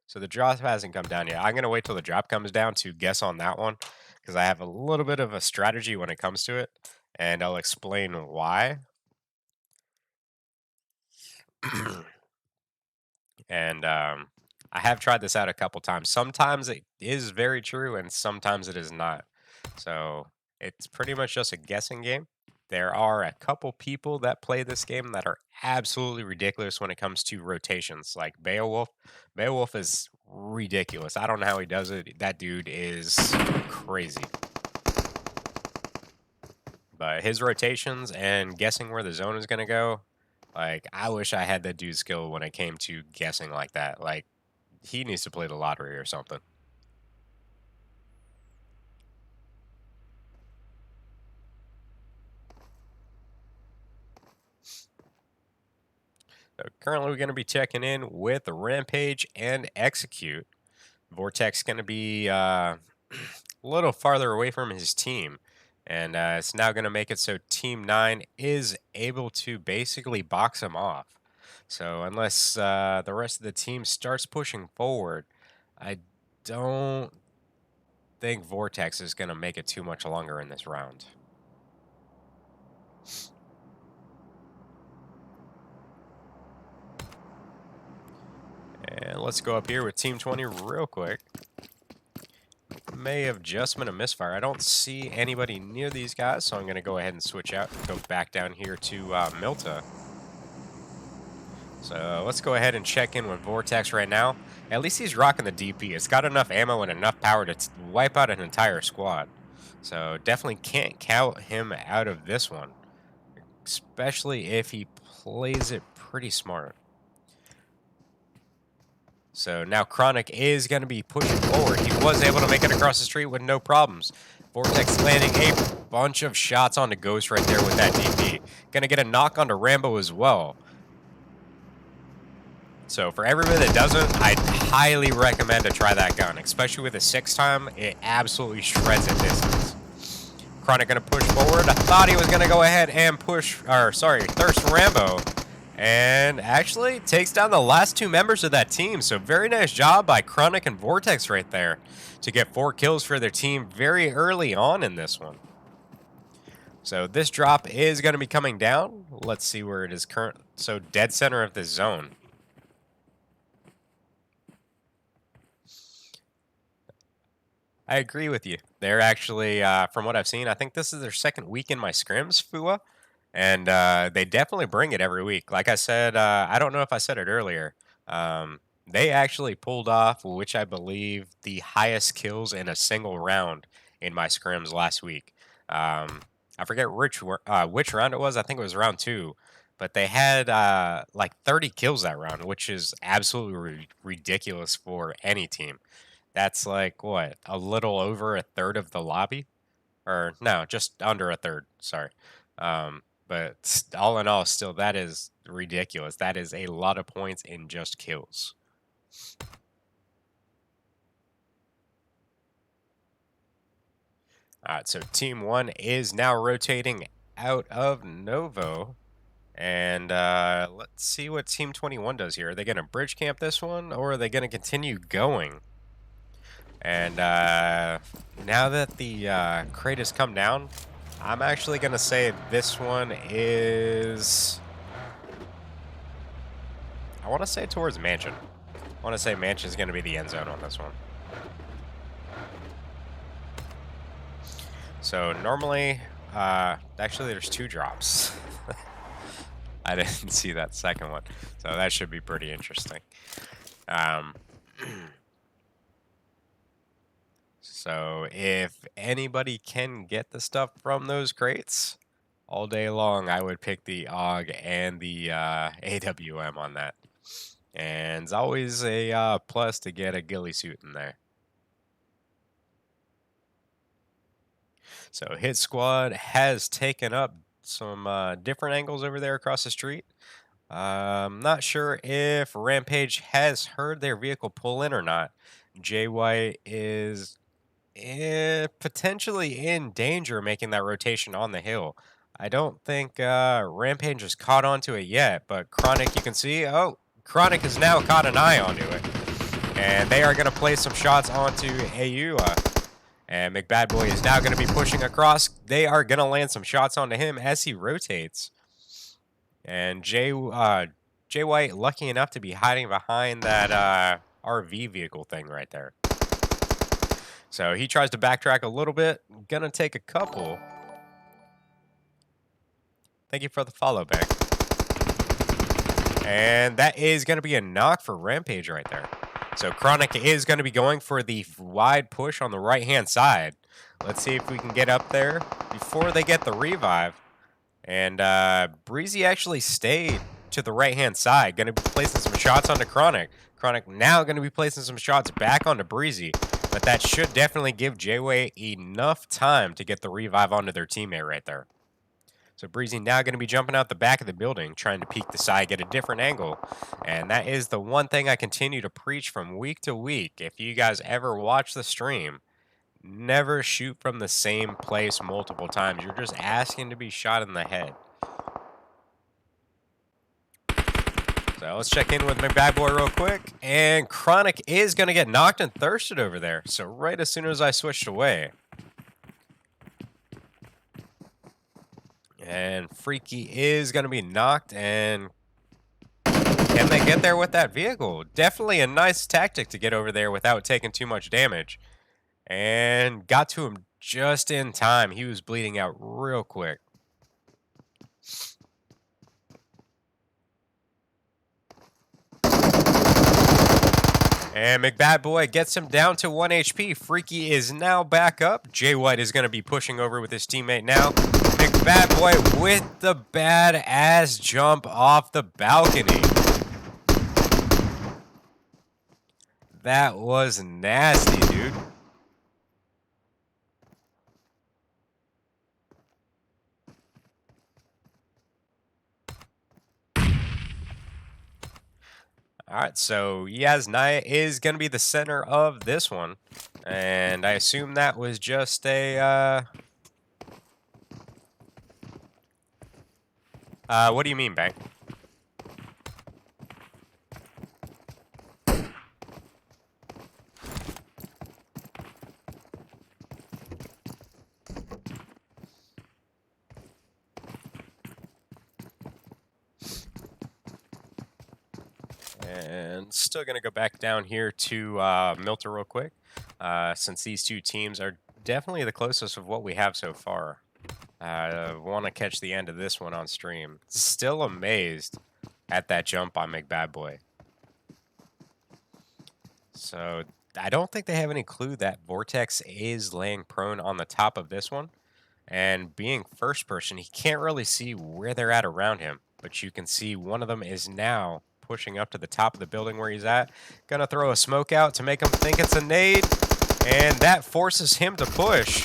[SPEAKER 1] So the drop hasn't come down yet. I'm going to wait till the drop comes down to guess on that one because I have a little bit of a strategy when it comes to it, and I'll explain why. And I have tried this out a couple times. Sometimes it is very true, and sometimes it is not. So it's pretty much just a guessing game. There are a couple people that play this game that are absolutely ridiculous when it comes to rotations, like Beowulf. Beowulf is ridiculous. I don't know how he does it. That dude is crazy. But his rotations and guessing where the zone is going to go, like, I wish I had that dude's skill when it came to guessing like that. Like, he needs to play the lottery or something. So currently, we're going to be checking in with Rampage and Execute. Vortex going to be a little farther away from his team. And it's now going to make it so Team 9 is able to basically box him off. So unless the rest of the team starts pushing forward, I don't think Vortex is going to make it too much longer in this round. let's go up here with Team 20 real quick. May have just been a misfire. I don't see anybody near these guys, so I'm going to go ahead and switch out and go back down here to Milta. So let's go ahead and check in with Vortex right now. At least he's rocking the DP. It's got enough ammo and enough power to wipe out an entire squad. So definitely can't count him out of this one, especially if he plays it pretty smart. So now Chronic is going to be pushing forward. He was able to make it across the street with no problems. Vortex landing a bunch of shots onto Ghost right there with that DP. Going to get a knock onto Rambo as well. So for everybody that doesn't, I'd highly recommend to try that gun, especially with a 6-time. It absolutely shreds at distance. Chronic going to push forward. I thought he was going to go ahead and thirst Rambo. And actually takes down the last 2 members of that team. So very nice job by Chronic and Vortex right there to get 4 kills for their team very early on in this one. So this drop is going to be coming down. Let's see where it is current. So dead center of the zone. I agree with you. They're actually, from what I've seen, I think this is their 2nd week in my scrims, FUA. And they definitely bring it every week. Like I said, I don't know if I said it earlier. They actually pulled off, which I believe, the highest kills in a single round in my scrims last week. I forget which round it was. I think it was round 2. But they had like 30 kills that round, which is absolutely ridiculous for any team. That's like, what, a little over a third of the lobby? Or no, just under a third, sorry. But all in all, still, that is ridiculous. That is a lot of points in just kills. All right, so Team 1 is now rotating out of Novo. And let's see what Team 21 does here. Are they going to bridge camp this one, or are they going to continue going? And now that the crate has come down, I'm actually going to say this one is... I want to say towards Mansion. I want to say Mansion is going to be the end zone on this one. So normally, actually there's 2 drops. I didn't see that second one. So that should be pretty interesting. So if anybody can get the stuff from those crates, all day long I would pick the AUG and the AWM on that. And it's always a plus to get a ghillie suit in there. So Hit Squad has taken up some different angles over there across the street. Not sure if Rampage has heard their vehicle pull in or not. Jay White is potentially in danger making that rotation on the hill. I don't think Rampage has caught onto it yet, but Chronic, you can see, Chronic has now caught an eye onto it. And they are going to place some shots onto AU. And McBadboy is now going to be pushing across. They are going to land some shots onto him as he rotates. And Jay White, lucky enough to be hiding behind that RV vehicle thing right there. So he tries to backtrack a little bit. Gonna take a couple. Thank you for the follow back. And that is going to be a knock for Rampage right there. So Chronic is going to be going for the wide push on the right-hand side. Let's see if we can get up there before they get the revive. And Breezy actually stayed to the right-hand side. Going to be placing some shots onto Chronic. Chronic now going to be placing some shots back onto Breezy. But that should definitely give J-Way enough time to get the revive onto their teammate right there. So Breezy now going to be jumping out the back of the building, trying to peek the side, get a different angle. And that is the one thing I continue to preach from week to week. If you guys ever watch the stream, never shoot from the same place multiple times. You're just asking to be shot in the head. So let's check in with McBadboy real quick. And Chronic is going to get knocked and thirsted over there. So right as soon as I switched away. And Freaky is going to be knocked, and can they get there with that vehicle? Definitely a nice tactic to get over there without taking too much damage. And got to him just in time. He was bleeding out real quick. And McBadboy gets him down to 1 HP. Freaky is now back up. Jay White is going to be pushing over with his teammate now. McBadboy with the badass jump off the balcony. That was nasty, dude. All right, so Yaznaya is going to be the center of this one. And I assume that was just a... what do you mean, Bank? And still going to go back down here to Milter real quick, since these two teams are definitely the closest of what we have so far. I want to catch the end of this one on stream. Still amazed at that jump on McBadboy. So I don't think they have any clue that Vortex is laying prone on the top of this one. And being first person, he can't really see where they're at around him. But you can see one of them is now pushing up to the top of the building where he's at. Gonna throw a smoke out to make him think it's a nade. And that forces him to push.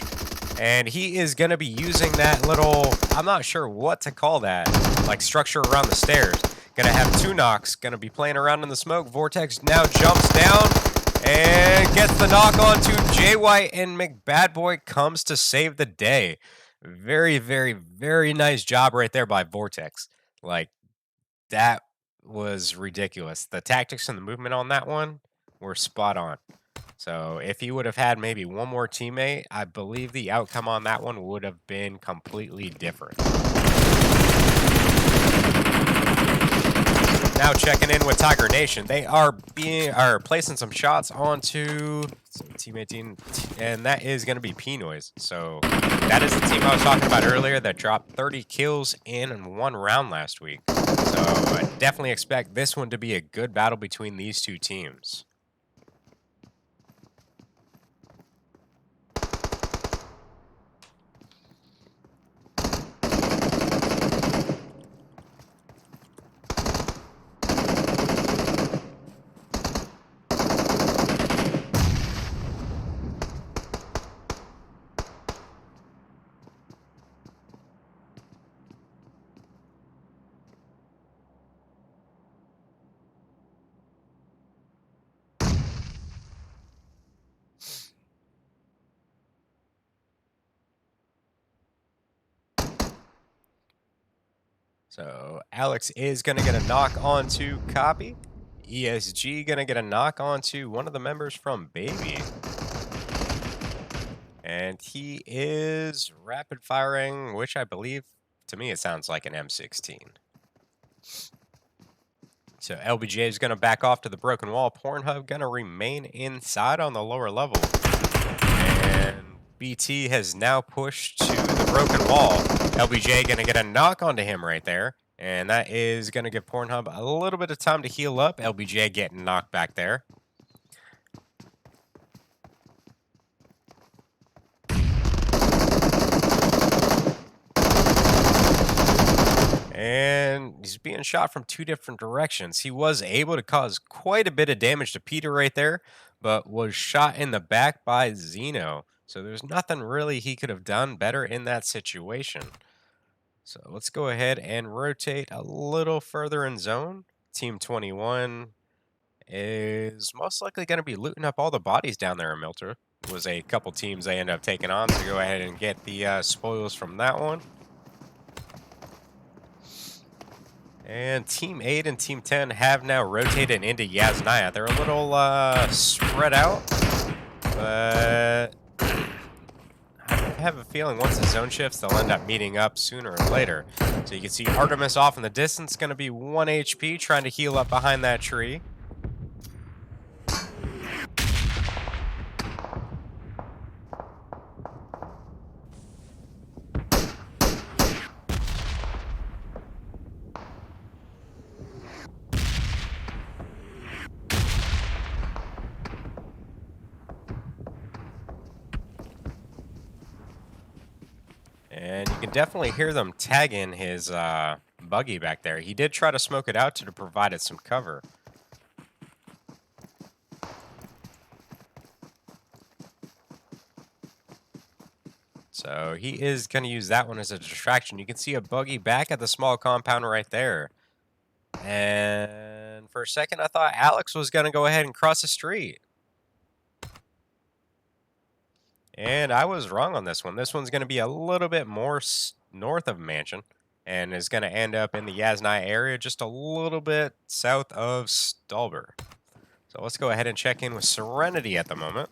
[SPEAKER 1] And he is gonna be using that little, I'm not sure what to call that, like structure around the stairs. Gonna have two knocks, gonna be playing around in the smoke. Vortex now jumps down and gets the knock onto Jay White, and McBadboy comes to save the day. Very, very, very nice job right there by Vortex. Like, that was ridiculous. The tactics and the movement on that one were spot on. So if he would have had maybe one more teammate, I believe the outcome on that one would have been completely different. Now checking in with Tiger Nation. They are placing some shots onto teammate team, and that is going to be P-Noise. So that is the team I was talking about earlier that dropped 30 kills in one round last week. So I definitely expect this one to be a good battle between these two teams. So Alex is going to get a knock onto Copy. ESG going to get a knock onto one of the members from Baby. And he is rapid firing, which I believe, to me, it sounds like an M16. So LBJ is going to back off to the broken wall. Pornhub going to remain inside on the lower level. And BT has now pushed to the broken wall. LBJ going to get a knock onto him right there. And that is going to give Pornhub a little bit of time to heal up. LBJ getting knocked back there. And he's being shot from two different directions. He was able to cause quite a bit of damage to Peter right there, but was shot in the back by Zeno. So there's nothing really he could have done better in that situation. So let's go ahead and rotate a little further in zone. Team 21 is most likely going to be looting up all the bodies down there in Milter. It was a couple teams they ended up taking on, so go ahead and get the spoils from that one. And Team 8 and Team 10 have now rotated into Yaznaya. They're a little spread out, but I have a feeling once the zone shifts, they'll end up meeting up sooner or later. So you can see Artemis off in the distance, going to be 1 HP, trying to heal up behind that tree. And you can definitely hear them tagging his buggy back there. He did try to smoke it out to provide it some cover. So he is going to use that one as a distraction. You can see a buggy back at the small compound right there. And for a second, I thought Alex was going to go ahead and cross the street. And I was wrong on this one. This one's going to be a little bit more north of Mansion and is going to end up in the Yasnaya area, just a little bit south of Stolber. So let's go ahead and check in with Serenity at the moment.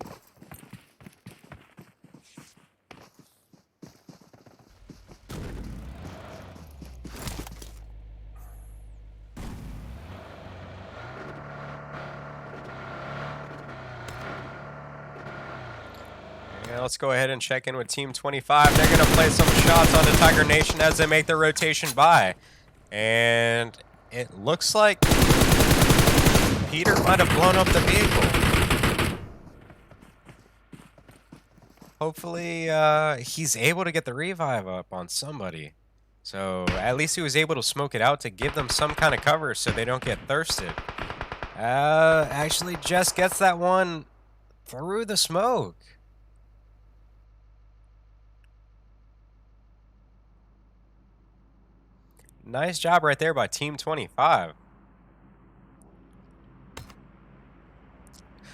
[SPEAKER 1] Yeah, let's go ahead and check in with Team 25. They're going to play some shots onto Tiger Nation as they make their rotation by. And it looks like Peter might have blown up the vehicle. Hopefully, he's able to get the revive up on somebody. So at least he was able to smoke it out to give them some kind of cover so they don't get thirsted. Actually, Jess gets that one through the smoke. Nice job right there by Team 25.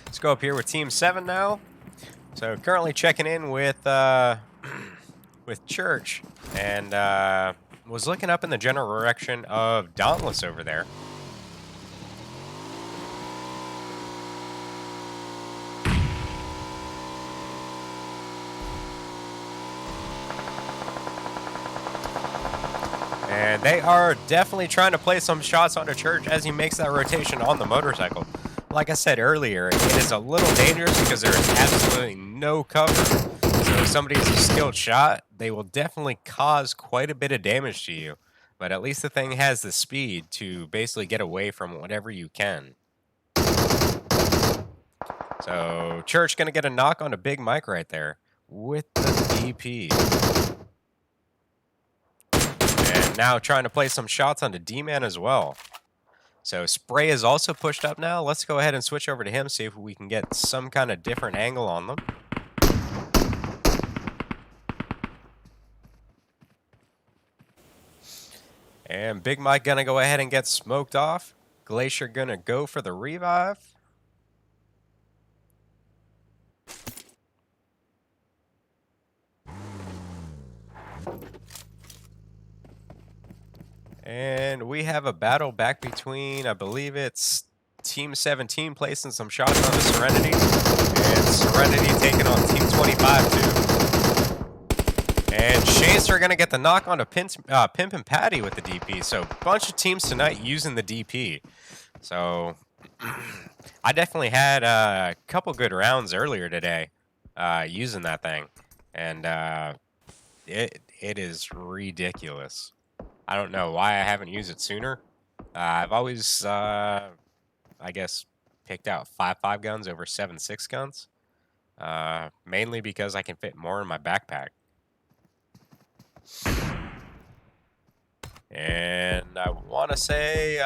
[SPEAKER 1] Let's go up here with Team 7 now. So currently checking in with Church, and was looking up in the general direction of Dauntless over there. And they are definitely trying to play some shots onto Church as he makes that rotation on the motorcycle. Like I said earlier, it is a little dangerous because there is absolutely no cover. So if somebody is a skilled shot, they will definitely cause quite a bit of damage to you. But at least the thing has the speed to basically get away from whatever you can. So Church going to get a knock on a Big Mike right there with the DP. And now trying to play some shots onto D-Man as well. So Spray is also pushed up now. Let's go ahead and switch over to him, see if we can get some kind of different angle on them. And Big Mike gonna go ahead and get smoked off. Glacier gonna go for the revive. And we have a battle back between, I believe it's Team 17 placing some shots on the Serenity. And Serenity taking on Team 25 too. And Shaster going to get the knock on to Pimp and Patty with the DP. So a bunch of teams tonight using the DP. So I definitely had a couple good rounds earlier today using that thing. And it is ridiculous. I don't know why I haven't used it sooner. I've always, I guess, picked out 5.5 guns over 7.6 guns. Mainly because I can fit more in my backpack. And I want to say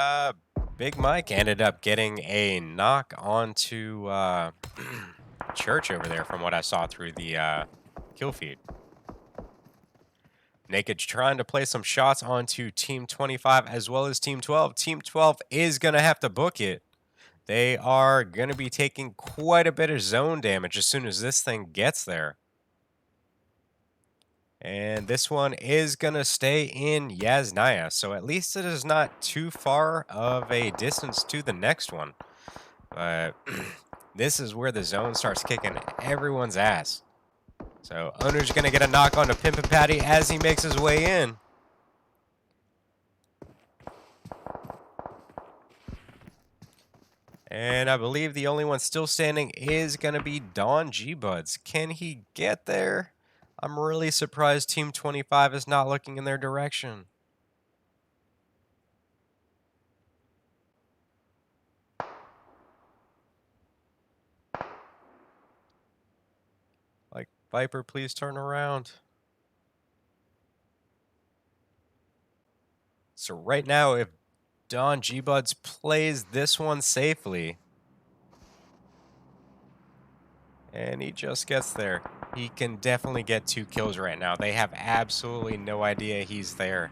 [SPEAKER 1] Big Mike ended up getting a knock onto Church over there from what I saw through the kill feed. Naked trying to play some shots onto Team 25 as well as Team 12. Team 12 is going to have to book it. They are going to be taking quite a bit of zone damage as soon as this thing gets there. And this one is going to stay in Yasnaya. So at least it is not too far of a distance to the next one. But this is where the zone starts kicking everyone's ass. So owner's going to get a knock on to Pimpin' Patty as he makes his way in. And I believe the only one still standing is going to be Don G-Buds. Can he get there? I'm really surprised Team 25 is not looking in their direction. Like, Viper, please turn around. So right now, if Don G-Buds plays this one safely, and he just gets there, he can definitely get 2 kills right now. They have absolutely no idea he's there.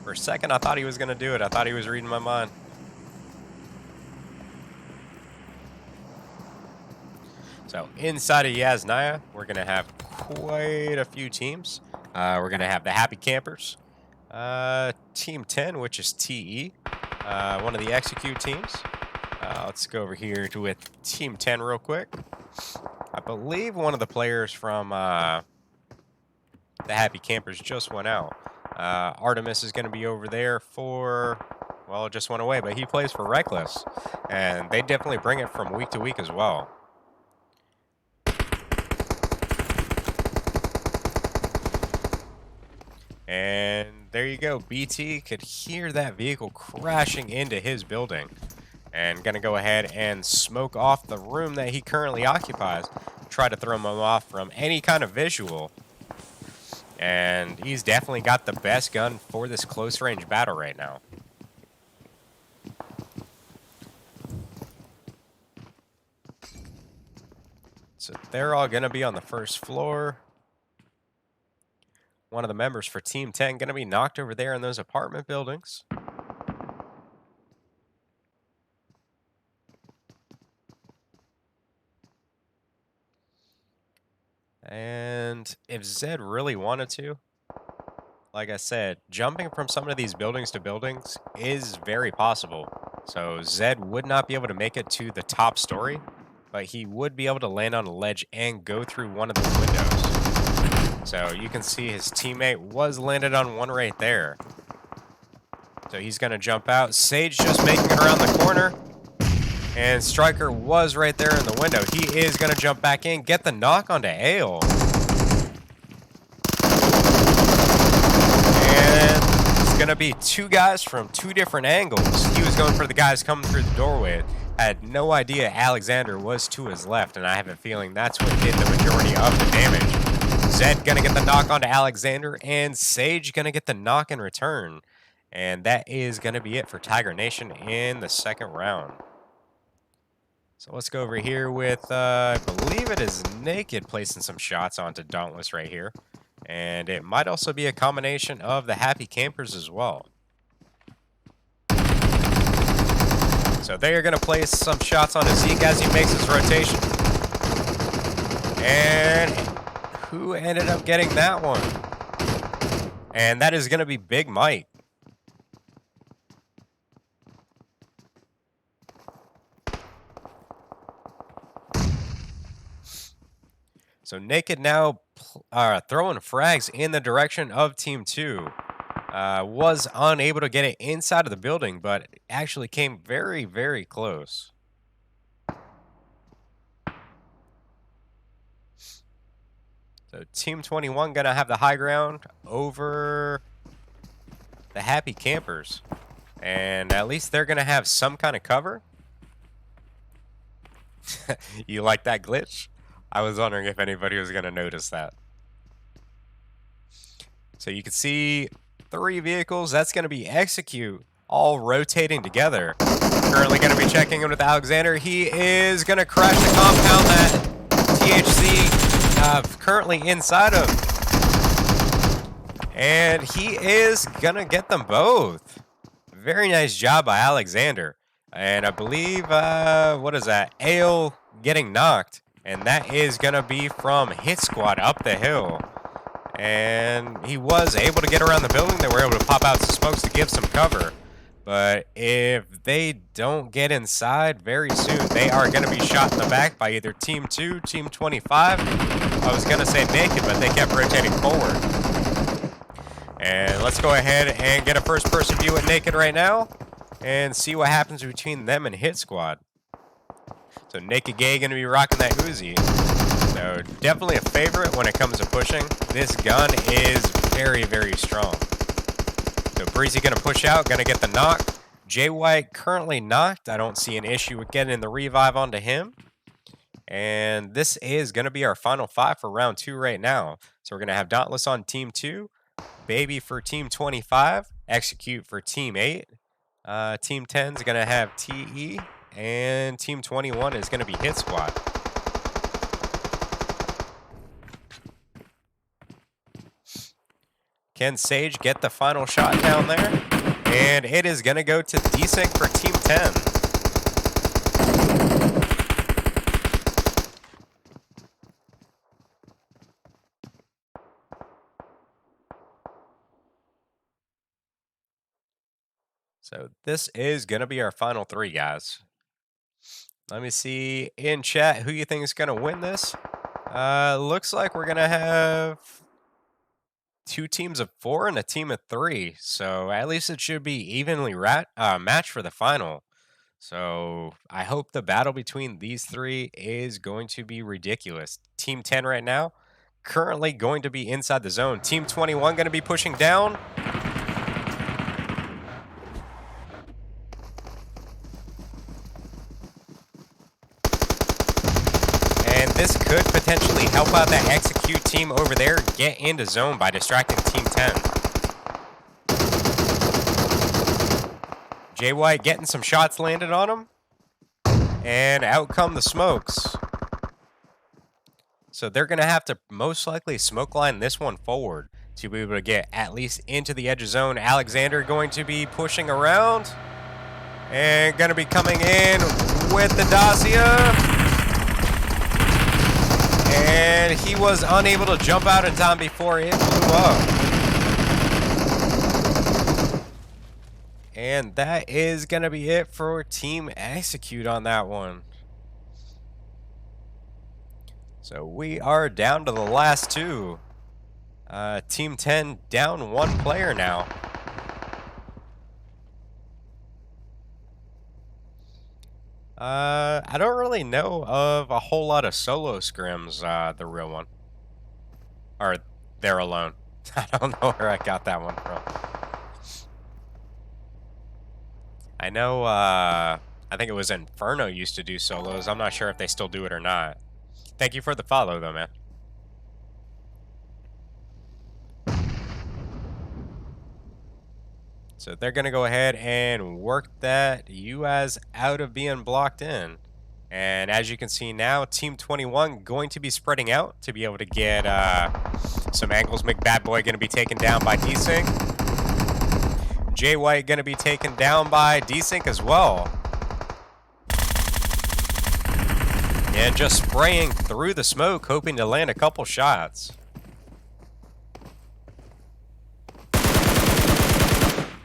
[SPEAKER 1] For a second, I thought he was going to do it. I thought he was reading my mind. So inside of Yasnaya, we're going to have quite a few teams. We're going to have the Happy Campers, Team 10, which is TE, one of the Execute teams. Let's go over here with Team 10 real quick. I believe one of the players from the Happy Campers just went out. Artemis is going to be over there for, well, it just went away, but he plays for Reckless. And they definitely bring it from week to week as well. And there you go. BT could hear that vehicle crashing into his building. And going to go ahead and smoke off the room that he currently occupies. Try to throw him off from any kind of visual. And he's definitely got the best gun for this close range battle right now. So they're all going to be on the first floor. One of the members for Team 10 going to be knocked over there in those apartment buildings. And if Zed really wanted to, like I said, jumping from some of these buildings to buildings is very possible. So Zed would not be able to make it to the top story, but he would be able to land on a ledge and go through one of the windows. So you can see his teammate was landed on one right there. So he's going to jump out. Sage just making it around the corner. And Striker was right there in the window. He is going to jump back in, get the knock onto Ale. And it's going to be 2 guys from 2 different angles. He was going for the guys coming through the doorway. Had no idea Alexander was to his left, and I have a feeling that's what did the majority of the damage. Zed going to get the knock onto Alexander, and Sage going to get the knock in return. And that is going to be it for Tiger Nation in the second round. So let's go over here with, I believe it is Naked placing some shots onto Dauntless right here. And it might also be a combination of the Happy Campers as well. So they are going to place some shots on Zeke as he makes his rotation. And who ended up getting that one? And that is going to be Big Mike. So Naked now throwing frags in the direction of Team 2. Was unable to get it inside of the building, but actually came very, very close. So Team 21 going to have the high ground over the Happy Campers. And at least they're going to have some kind of cover. You like that glitch? I was wondering if anybody was going to notice that. So you can see 3 vehicles. That's going to be Execute, all rotating together. Currently going to be checking in with Alexander. He is going to crash the compound that THC currently inside of. And he is going to get them both. Very nice job by Alexander. And I believe, what is that? Ale getting knocked. And that is going to be from Hit Squad up the hill. And he was able to get around the building. They were able to pop out some smokes to give some cover. But if they don't get inside very soon, they are going to be shot in the back by either Team 2, Team 25. I was going to say naked, but they kept rotating forward. And let's go ahead and get a first-person view at naked right now and see what happens between them and Hit Squad. So Naked Gay going to be rocking that Uzi. So definitely a favorite when it comes to pushing. This gun is very, very strong. So Breezy going to push out, going to get the knock. Jay White currently knocked. I don't see an issue with getting the revive onto him. And this is going to be our final 5 for round 2 right now. So we're going to have Dauntless on Team 2, Baby for Team 25, Execute for Team 8. Team 10 is going to have TE, and Team 21 is going to be Hit Squad. Can Sage get the final shot down there? And it is going to go to Desync for Team 10. So this is going to be our final 3, guys. Let me see in chat who you think is going to win this. Looks like we're going to have 2 teams of 4 and a team of 3. So at least it should be evenly matched for the final. So I hope the battle between these 3 is going to be ridiculous. Team 10 right now, currently going to be inside the zone. Team 21 going to be pushing down. And this could potentially help out that Execute team over there get into zone by distracting Team 10. Jay White getting some shots landed on him. And out come the smokes. So they're going to have to most likely smoke line this one forward to be able to get at least into the edge of zone. Alexander going to be pushing around. And going to be coming in with the Dacia. And he was unable to jump out in time before it blew up. And that is going to be it for Team Execute on that one. So we are down to the last 2. Team 10 down 1 player now. I don't really know of a whole lot of solo scrims, the real one. Or they're alone. I don't know where I got that one from. I know, I think it was Inferno used to do solos. I'm not sure if they still do it or not. Thank you for the follow, though, man. So they're going to go ahead and work that UAS out of being blocked in. And as you can see now, Team 21 going to be spreading out to be able to get some angles. McBadboy going to be taken down by Desync. Jay White going to be taken down by Desync as well. And just spraying through the smoke, hoping to land a couple shots.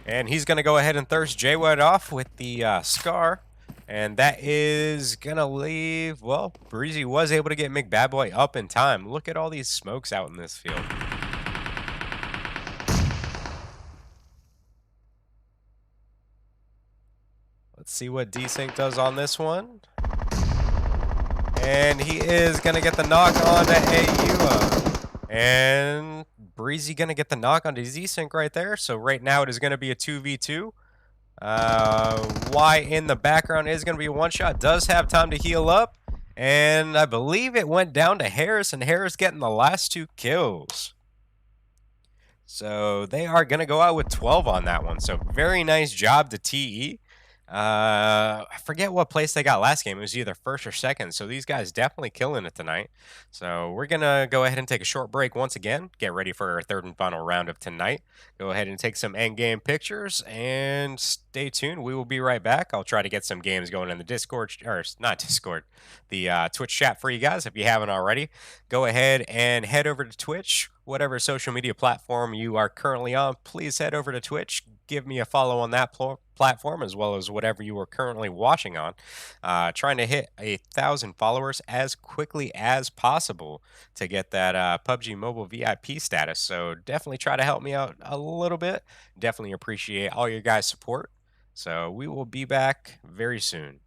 [SPEAKER 1] And he's going to go ahead and thirst Jay White off with the Scar. And that is going to leave, well, Breezy was able to get McBadboy up in time. Look at all these smokes out in this field. Let's see what Desync does on this one. And he is going to get the knock on to AUA. And Breezy going to get the knock on to Desync right there. So right now it is going to be a 2v2. Y in the background is going to be a one-shot. Does have time to heal up. And I believe it went down to Harris, and Harris getting the last 2 kills. So they are going to go out with 12 on that one. So very nice job to TE. I forget what place they got last game. It was either first or second. So these guys definitely killing it tonight. So we're going to go ahead and take a short break once again. Get ready for our 3rd and final round of tonight. Go ahead and take some end game pictures and stay tuned. We will be right back. I'll try to get some games going in the Discord, or not Discord, the Twitch chat for you guys. If you haven't already, go ahead and head over to Twitch. whatever social media platform you are currently on, please head over to Twitch. Give me a follow on that platform as well as whatever you are currently watching on. Trying to hit 1,000 followers as quickly as possible to get that PUBG Mobile VIP status. So definitely try to help me out a little bit. Definitely appreciate all your guys' support. So we will be back very soon.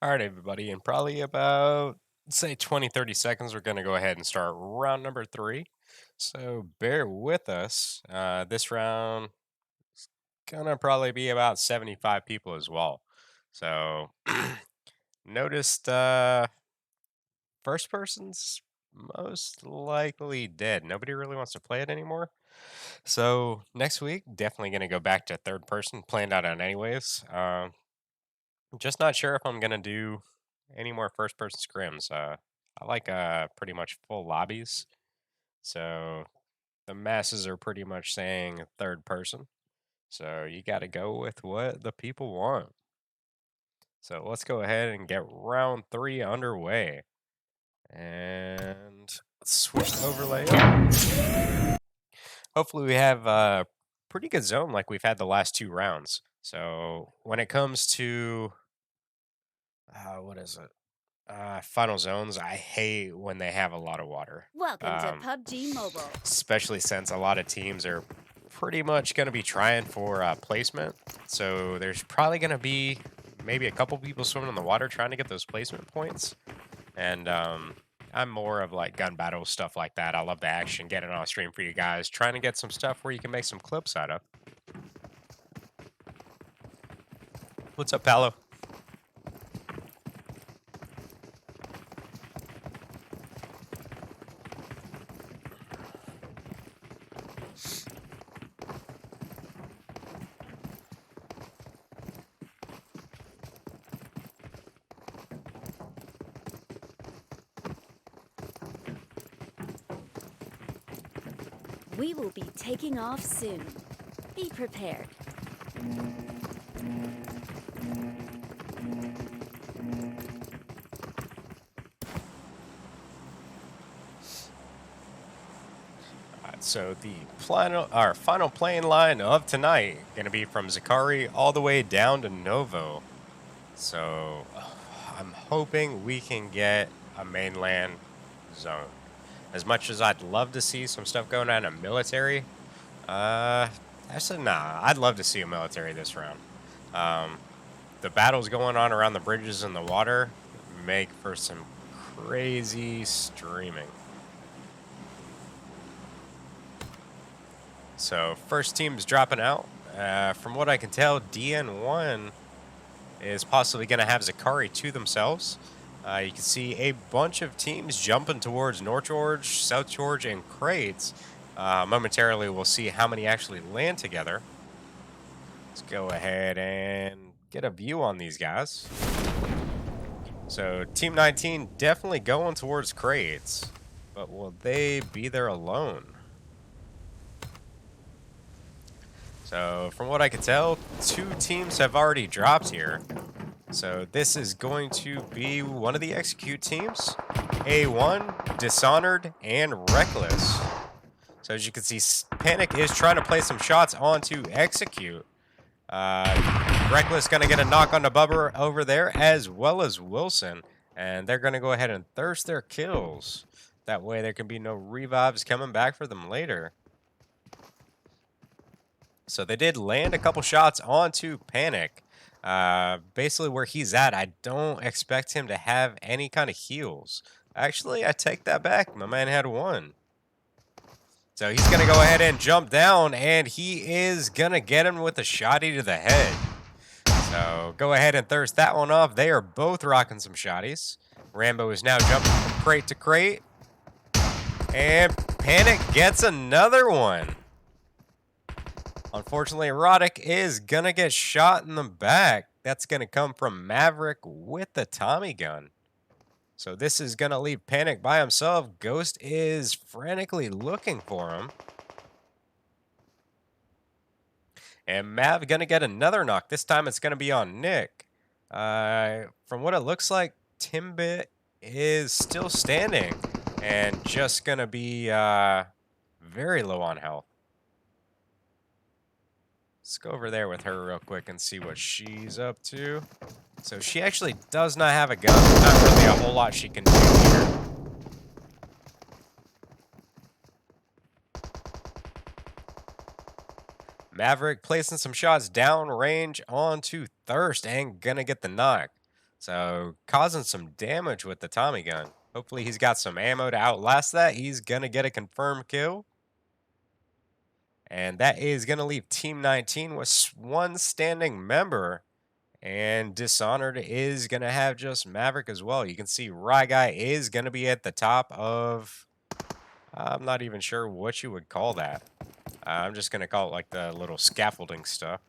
[SPEAKER 1] All right, everybody, in probably about, say, 20, 30 seconds, we're going to go ahead and start round number 3. So bear with us. This round is going to probably be about 75 people as well. So noticed first person's most likely dead. Nobody really wants to play it anymore. So next week, definitely going to go back to third person. Planned out on anyways. Just not sure if I'm gonna do any more first person scrims. I like pretty much full lobbies, so the masses are pretty much saying third person. So you got to go with what the people want. So let's go ahead and get round 3 underway, and let's switch the overlay up. Hopefully we have a pretty good zone like we've had the last 2 rounds. So when it comes to what is it? Final zones, I hate when they have a lot of water.
[SPEAKER 2] Welcome to
[SPEAKER 1] Um,
[SPEAKER 2] PUBG Mobile.
[SPEAKER 1] Especially since a lot of teams are pretty much going to be trying for placement. So there's probably going to be maybe a couple people swimming in the water trying to get those placement points. And I'm more of like gun battles, stuff like that. I love the action, getting on stream for you guys, trying to get some stuff where you can make some clips out of. What's up, Paolo?
[SPEAKER 2] We will be taking off soon. Be prepared.
[SPEAKER 1] So the final playing line of tonight going to be from Zakari all the way down to Novo. So I'm hoping we can get a mainland zone. As much as I'd love to see some stuff going on in military, actually nah, I'd love to see a military this round. The battles going on around the bridges and the water make for some crazy streaming. So first team's dropping out. From what I can tell, DN1 is possibly going to have Zakari to themselves. You can see a bunch of teams jumping towards North George, South George, and Crates. Momentarily, we'll see how many actually land together. Let's go ahead and get a view on these guys. So Team 19 definitely going towards Crates, but will they be there alone? So from what I can tell, 2 teams have already dropped here. So this is going to be one of the execute teams. A1, Dishonored, and Reckless. So as you can see, Panic is trying to play some shots onto execute. Reckless going to get a knock on the Bubber over there, as well as Wilson. And they're going to go ahead and thirst their kills. That way there can be no revives coming back for them later. So they did land a couple shots onto Panic. Basically where he's at, I don't expect him to have any kind of heals. Actually, I take that back. My man had 1. So he's going to go ahead and jump down, and he is going to get him with a shotty to the head. So go ahead and thirst that one off. They are both rocking some shotties. Rambo is now jumping from crate to crate. And Panic gets another one. Unfortunately, Erotic is going to get shot in the back. That's going to come from Maverick with the Tommy gun. So this is going to leave Panic by himself. Ghost is frantically looking for him. And Mav going to get another knock. This time it's going to be on Nick. From what it looks like, Timbit is still standing and just going to be very low on health. Let's go over there with her real quick and see what she's up to. So she actually does not have a gun. There's not really a whole lot she can do here. Maverick placing some shots down range onto Thirst and gonna get the knock. So causing some damage with the Tommy gun. Hopefully he's got some ammo to outlast that. He's going to get a confirmed kill. And that is going to leave Team 19 with one standing member. And Dishonored is going to have just Maverick as well. You can see Rye Guy is going to be at the top of... I'm not even sure what you would call that. I'm just going to call it like the little scaffolding stuff.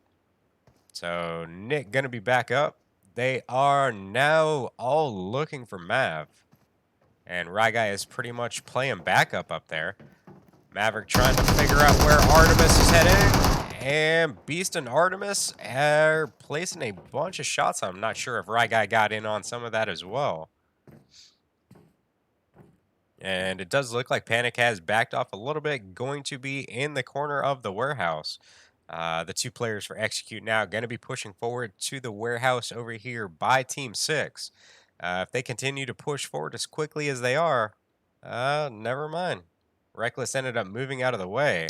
[SPEAKER 1] So Nick going to be back up. They are now all looking for Mav. And Rye Guy is pretty much playing backup up there. Maverick trying to figure out where Artemis is heading. And Beast and Artemis are placing a bunch of shots. I'm not sure if Rye Guy got in on some of that as well. And it does look like Panic has backed off a little bit, going to be in the corner of the warehouse. The two players for Execute now going to be pushing forward to the warehouse over here by Team 6. If they continue to push forward as quickly as they are, never mind. Reckless ended up moving out of the way.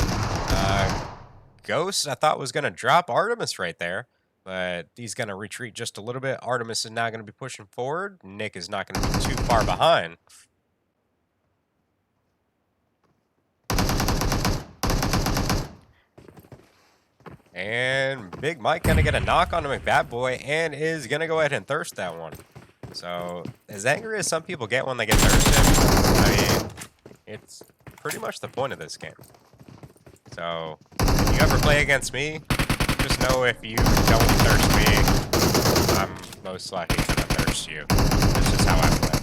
[SPEAKER 1] Ghost, I thought, was going to drop Artemis right there, but he's going to retreat just a little bit. Artemis is now going to be pushing forward. Nick is not going to be too far behind. And Big Mike going to get a knock on the McBat Boy and is going to go ahead and thirst that one. So, as angry as some people get when they get thirsted, I mean, it's pretty much the point of this game. So, if you ever play against me, just know if you don't thirst me, I'm most likely going to thirst you. That's just how I play.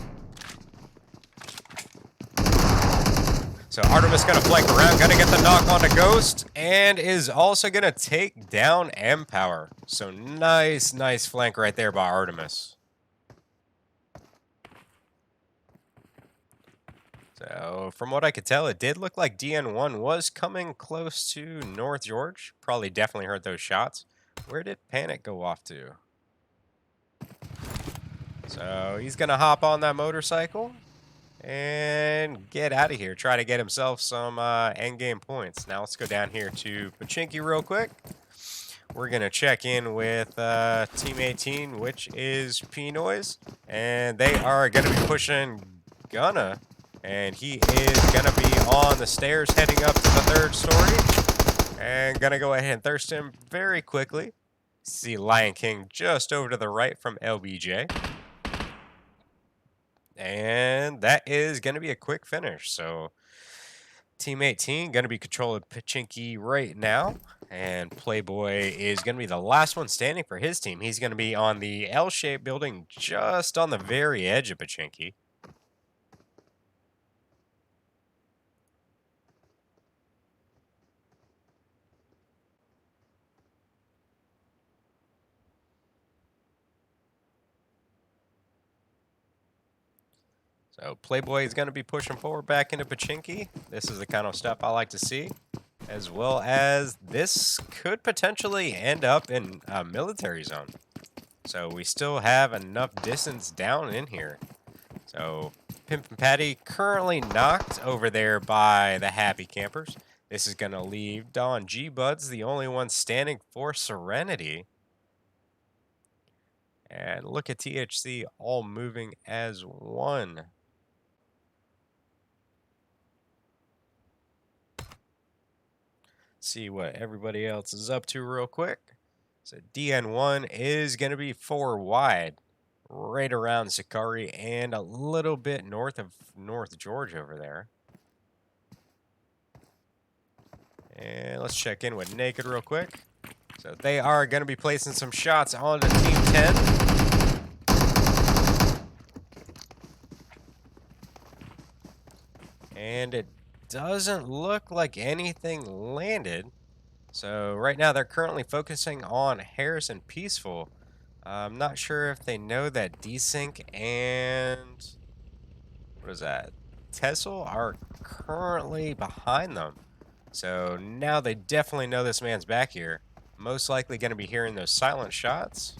[SPEAKER 1] So Artemis going to flank around, going to get the knock on the Ghost, and is also going to take down Empower. So nice flank right there by Artemis. So from what I could tell, it did look like DN1 was coming close to North George. Probably definitely heard those shots. Where did Panic go off to? So he's going to hop on that motorcycle and get out of here. Try to get himself some endgame points. Now let's go down here to Pachinki real quick. We're going to check in with Team 18, which is P-Noise. And they are going to be pushing Gunna. And he is going to be on the stairs heading up to the 3rd story. And going to go ahead and thirst him very quickly. See Lion King just over to the right from LBJ. And that is going to be a quick finish. So Team 18 going to be controlling Pachinki right now. And Playboy is going to be the last one standing for his team. He's going to be on the L-shaped building just on the very edge of Pachinki. So Playboy is going to be pushing forward back into Pachinki. This is the kind of stuff I like to see. As well as this could potentially end up in a military zone. So we still have enough distance down in here. So Pimp and Patty currently knocked over there by the Happy Campers. This is going to leave Don G. Buds the only one standing for Serenity. And look at THC all moving as one. See what everybody else is up to real quick. So DN1 is going to be 4 wide, right around Sakari and a little bit north of North George over there. And let's check in with Naked real quick. So they are going to be placing some shots onto Team 10. And it doesn't look like anything landed. So right now they're currently focusing on Harrison Peaceful. I'm not sure if they know that Desync and what is that? Tessel are currently behind them. So now they definitely know this man's back here. Most likely going to be hearing those silent shots.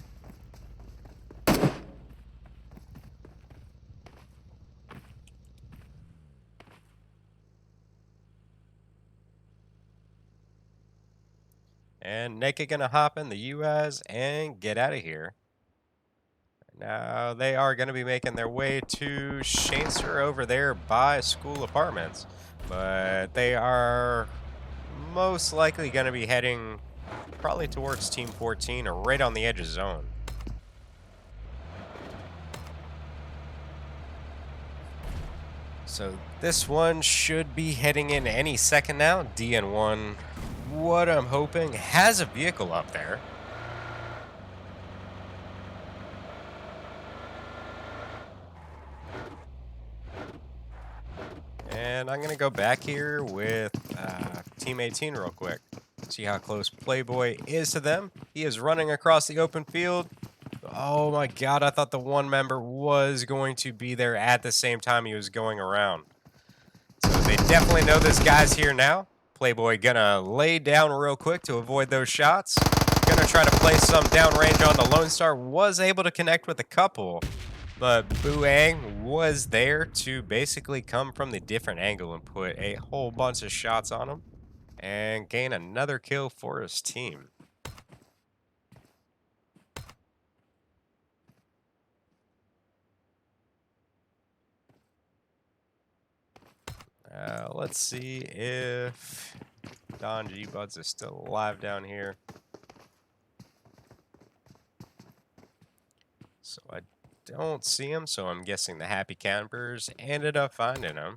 [SPEAKER 1] And Naked gonna hop in the UAZ and get out of here. Now, they are going to be making their way to Shancer over there by School Apartments. But they are most likely going to be heading probably towards Team 14 or right on the edge of zone. So this one should be heading in any second now. DN1, what I'm hoping, has a vehicle up there. And I'm going to go back here with Team 18 real quick. See how close Playboy is to them. He is running across the open field. Oh my god, I thought the one member was going to be there at the same time he was going around. So they definitely know this guy's here now. Playboy gonna lay down real quick to avoid those shots. Gonna try to play some downrange on the Lone Star. Was able to connect with a couple. But Buang was there to basically come from the different angle and put a whole bunch of shots on him. And gain another kill for his team. Let's see if Don G Buds is still alive down here. So I don't see him, so I'm guessing the Happy Campers ended up finding him.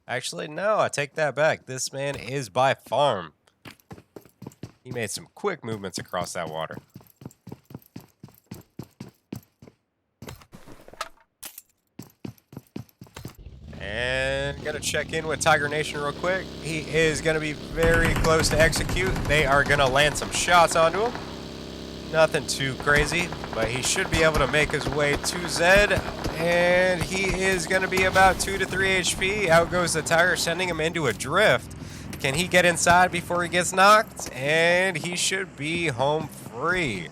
[SPEAKER 1] Actually, no, I take that back. This man is by farm. He made some quick movements across that water. And gonna check in with Tiger Nation real quick. He is gonna be very close to execute. They are gonna land some shots onto him. Nothing too crazy, but he should be able to make his way to Zed. And he is gonna be about 2 to 3 HP. Out goes the Tiger, sending him into a drift. Can he get inside before he gets knocked? And he should be home free.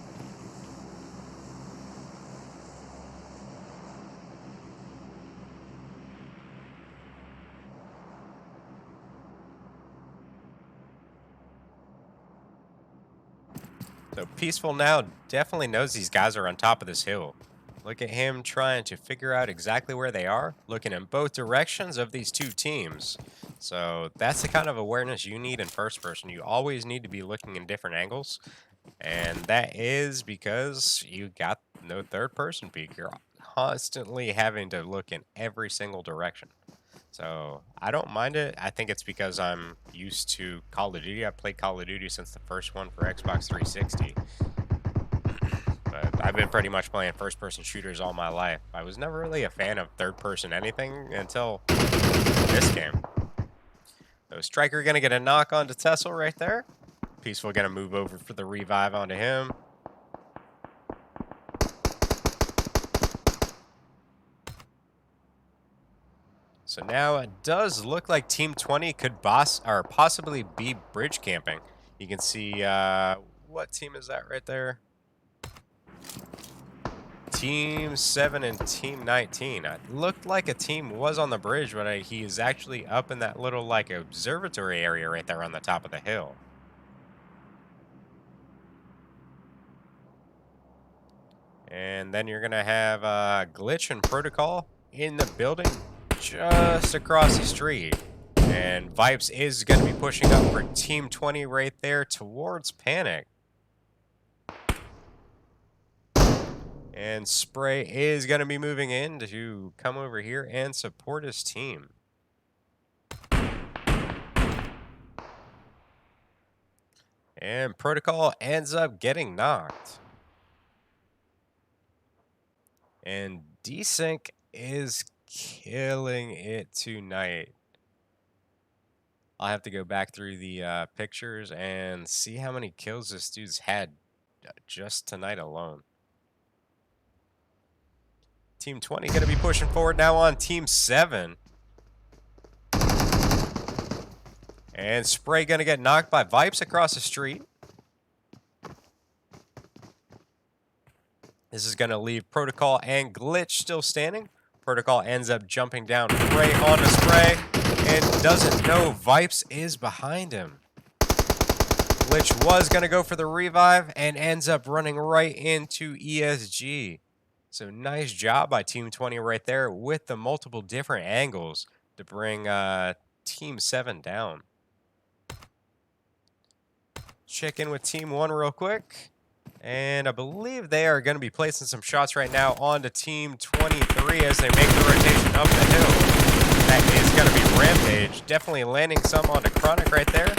[SPEAKER 1] So Peaceful now definitely knows these guys are on top of this hill. Look at him trying to figure out exactly where they are, looking in both directions of these two teams. So that's the kind of awareness you need in first person. You always need to be looking in different angles. And that is because you got no third person peek. You're constantly having to look in every single direction. So I don't mind it. I think it's because I'm used to Call of Duty. I played Call of Duty since the first one for Xbox 360. But I've been pretty much playing first-person shooters all my life. I was never really a fan of third-person anything until this game. So Striker going to get a knock onto Tessel right there. Peaceful going to move over for the revive onto him. So now it does look like Team 20 could possibly be bridge camping. You can see, what team is that right there? Team 7 and Team 19. It looked like a team was on the bridge, but he is actually up in that little, like, observatory area right there on the top of the hill. And then you're going to have Glitch and Protocol in the building just across the street. And Vipes is going to be pushing up for Team 20 right there towards Panic. And Spray is going to be moving in to come over here and support his team. And Protocol ends up getting knocked. And Desync is killing it tonight. I'll have to go back through the pictures and see how many kills this dude's had just tonight alone. Team 20 going to be pushing forward now on Team 7. And Spray going to get knocked by Vipes across the street. This is going to leave Protocol and Glitch still standing. Protocol ends up jumping down right onto Spray and doesn't know Vipes is behind him. Glitch was going to go for the revive and ends up running right into ESG. So nice job by Team 20 right there with the multiple different angles to bring Team 7 down. Check in with Team 1 real quick. And I believe they are going to be placing some shots right now onto Team 23 as they make the rotation up the hill. That is going to be Rampage. Definitely landing some onto Chronic right there.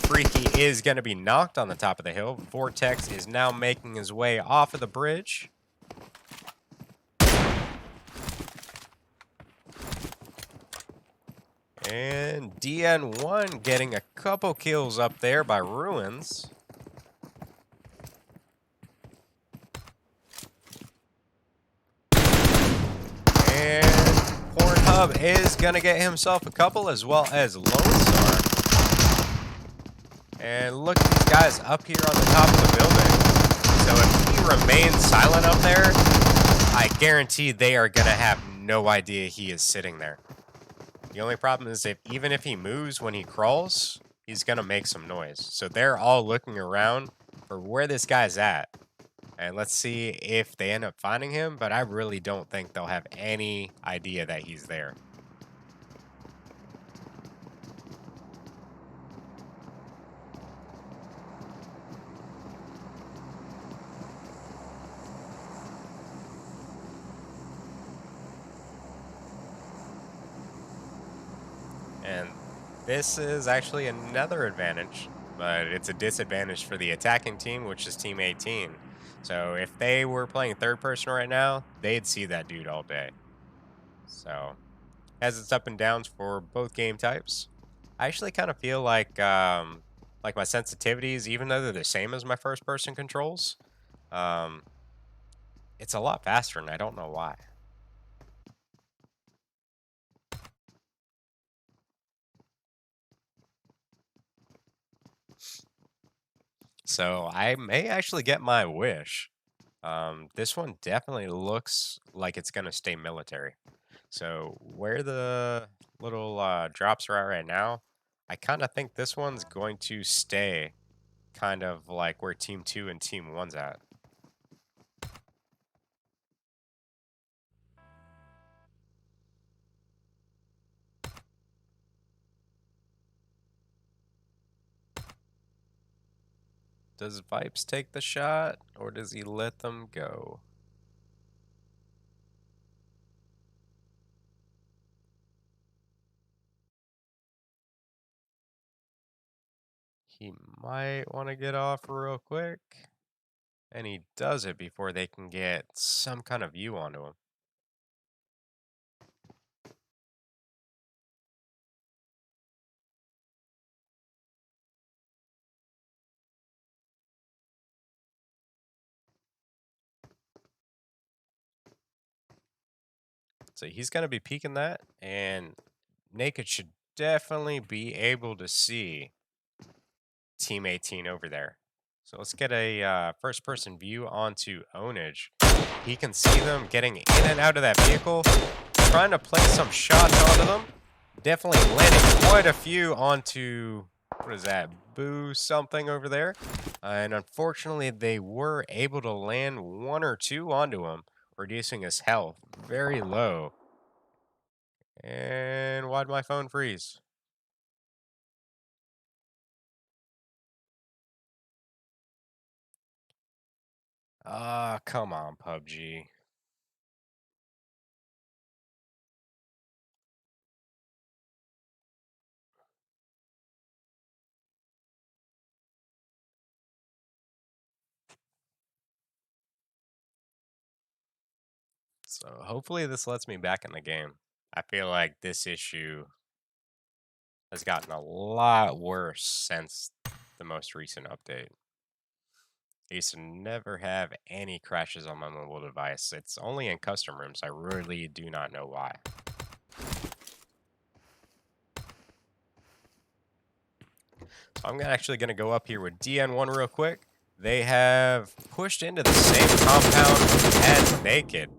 [SPEAKER 1] Freaky is going to be knocked on the top of the hill. Vortex is now making his way off of the bridge. And DN1 getting a couple kills up there by Ruins. And Pornhub is going to get himself a couple as well as Lone Star. And look at these guys up here on the top of the building. So if he remains silent up there, I guarantee they are going to have no idea he is sitting there. The only problem is even if he moves when he crawls, he's going to make some noise. So they're all looking around for where this guy's at. And let's see if they end up finding him, but I really don't think they'll have any idea that he's there. And this is actually another advantage, but it's a disadvantage for the attacking team, which is Team 18. So if they were playing third person right now, they'd see that dude all day. So has its up and downs for both game types. I actually kind of feel like my sensitivities, even though they're the same as my first person controls, it's a lot faster, and I don't know why. So I may actually get my wish. This one definitely looks like it's going to stay military. So where the little drops are at right now, I kind of think this one's going to stay kind of like where Team 2 and Team 1's at. Does Vipes take the shot, or does he let them go? He might want to get off real quick. And he does it before they can get some kind of view onto him. So he's going to be peeking that, and Naked should definitely be able to see Team 18 over there. So let's get a first-person view onto Ownage. He can see them getting in and out of that vehicle, trying to place some shots onto them. Definitely landing quite a few onto, what is that, Boo something over there. And unfortunately, they were able to land one or two onto him, reducing his health very low. And why'd my phone freeze? Ah, come on, PUBG. So hopefully this lets me back in the game. I feel like this issue has gotten a lot worse since the most recent update. I used to never have any crashes on my mobile device. It's only in custom rooms. I really do not know why. So I'm actually going to go up here with DN1 real quick. They have pushed into the same compound as Naked.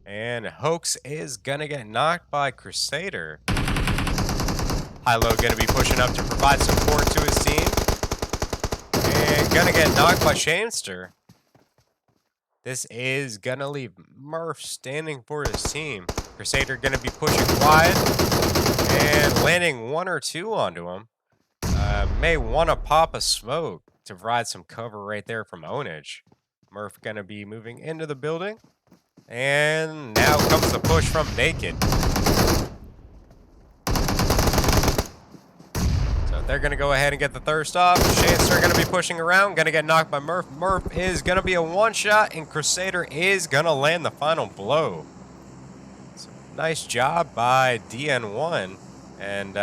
[SPEAKER 1] And Hoax is going to get knocked by Crusader. Hilo going to be pushing up to provide support to his team. And gonna get knocked by Shamester. This is gonna leave Murph standing for his team. Crusader gonna be pushing wide and landing 1 or 2 onto him. May want to pop a smoke to provide some cover right there from Onage. Murph gonna be moving into the building. And now comes the push from Naked. So they're gonna go ahead and get the thirst off. Shamester gonna be pushing around, gonna get knocked by Murph. Murph is gonna be a one-shot, and Crusader is gonna land the final blow. So nice job by DN1, and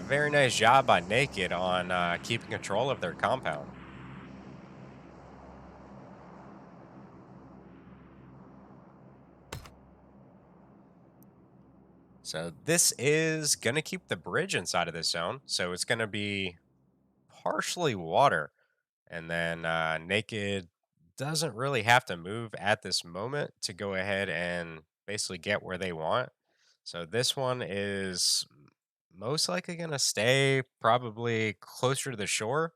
[SPEAKER 1] very nice job by Naked on keeping control of their compound. So this is going to keep the bridge inside of this zone. So it's going to be partially water. And then Naked doesn't really have to move at this moment to go ahead and basically get where they want. So this one is most likely going to stay probably closer to the shore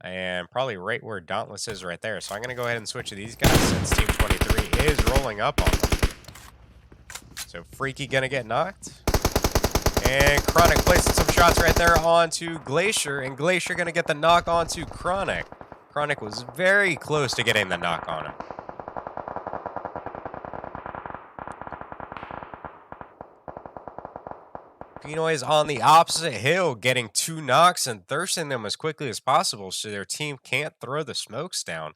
[SPEAKER 1] and probably right where Dauntless is right there. So I'm going to go ahead and switch to these guys since Team 23 is rolling up on them. So Freaky going to get knocked. And Chronic placing some shots right there onto Glacier, and Glacier going to get the knock onto Chronic. Chronic was very close to getting the knock on him. Pinoy is on the opposite hill, getting 2 knocks and thirsting them as quickly as possible so their team can't throw the smokes down.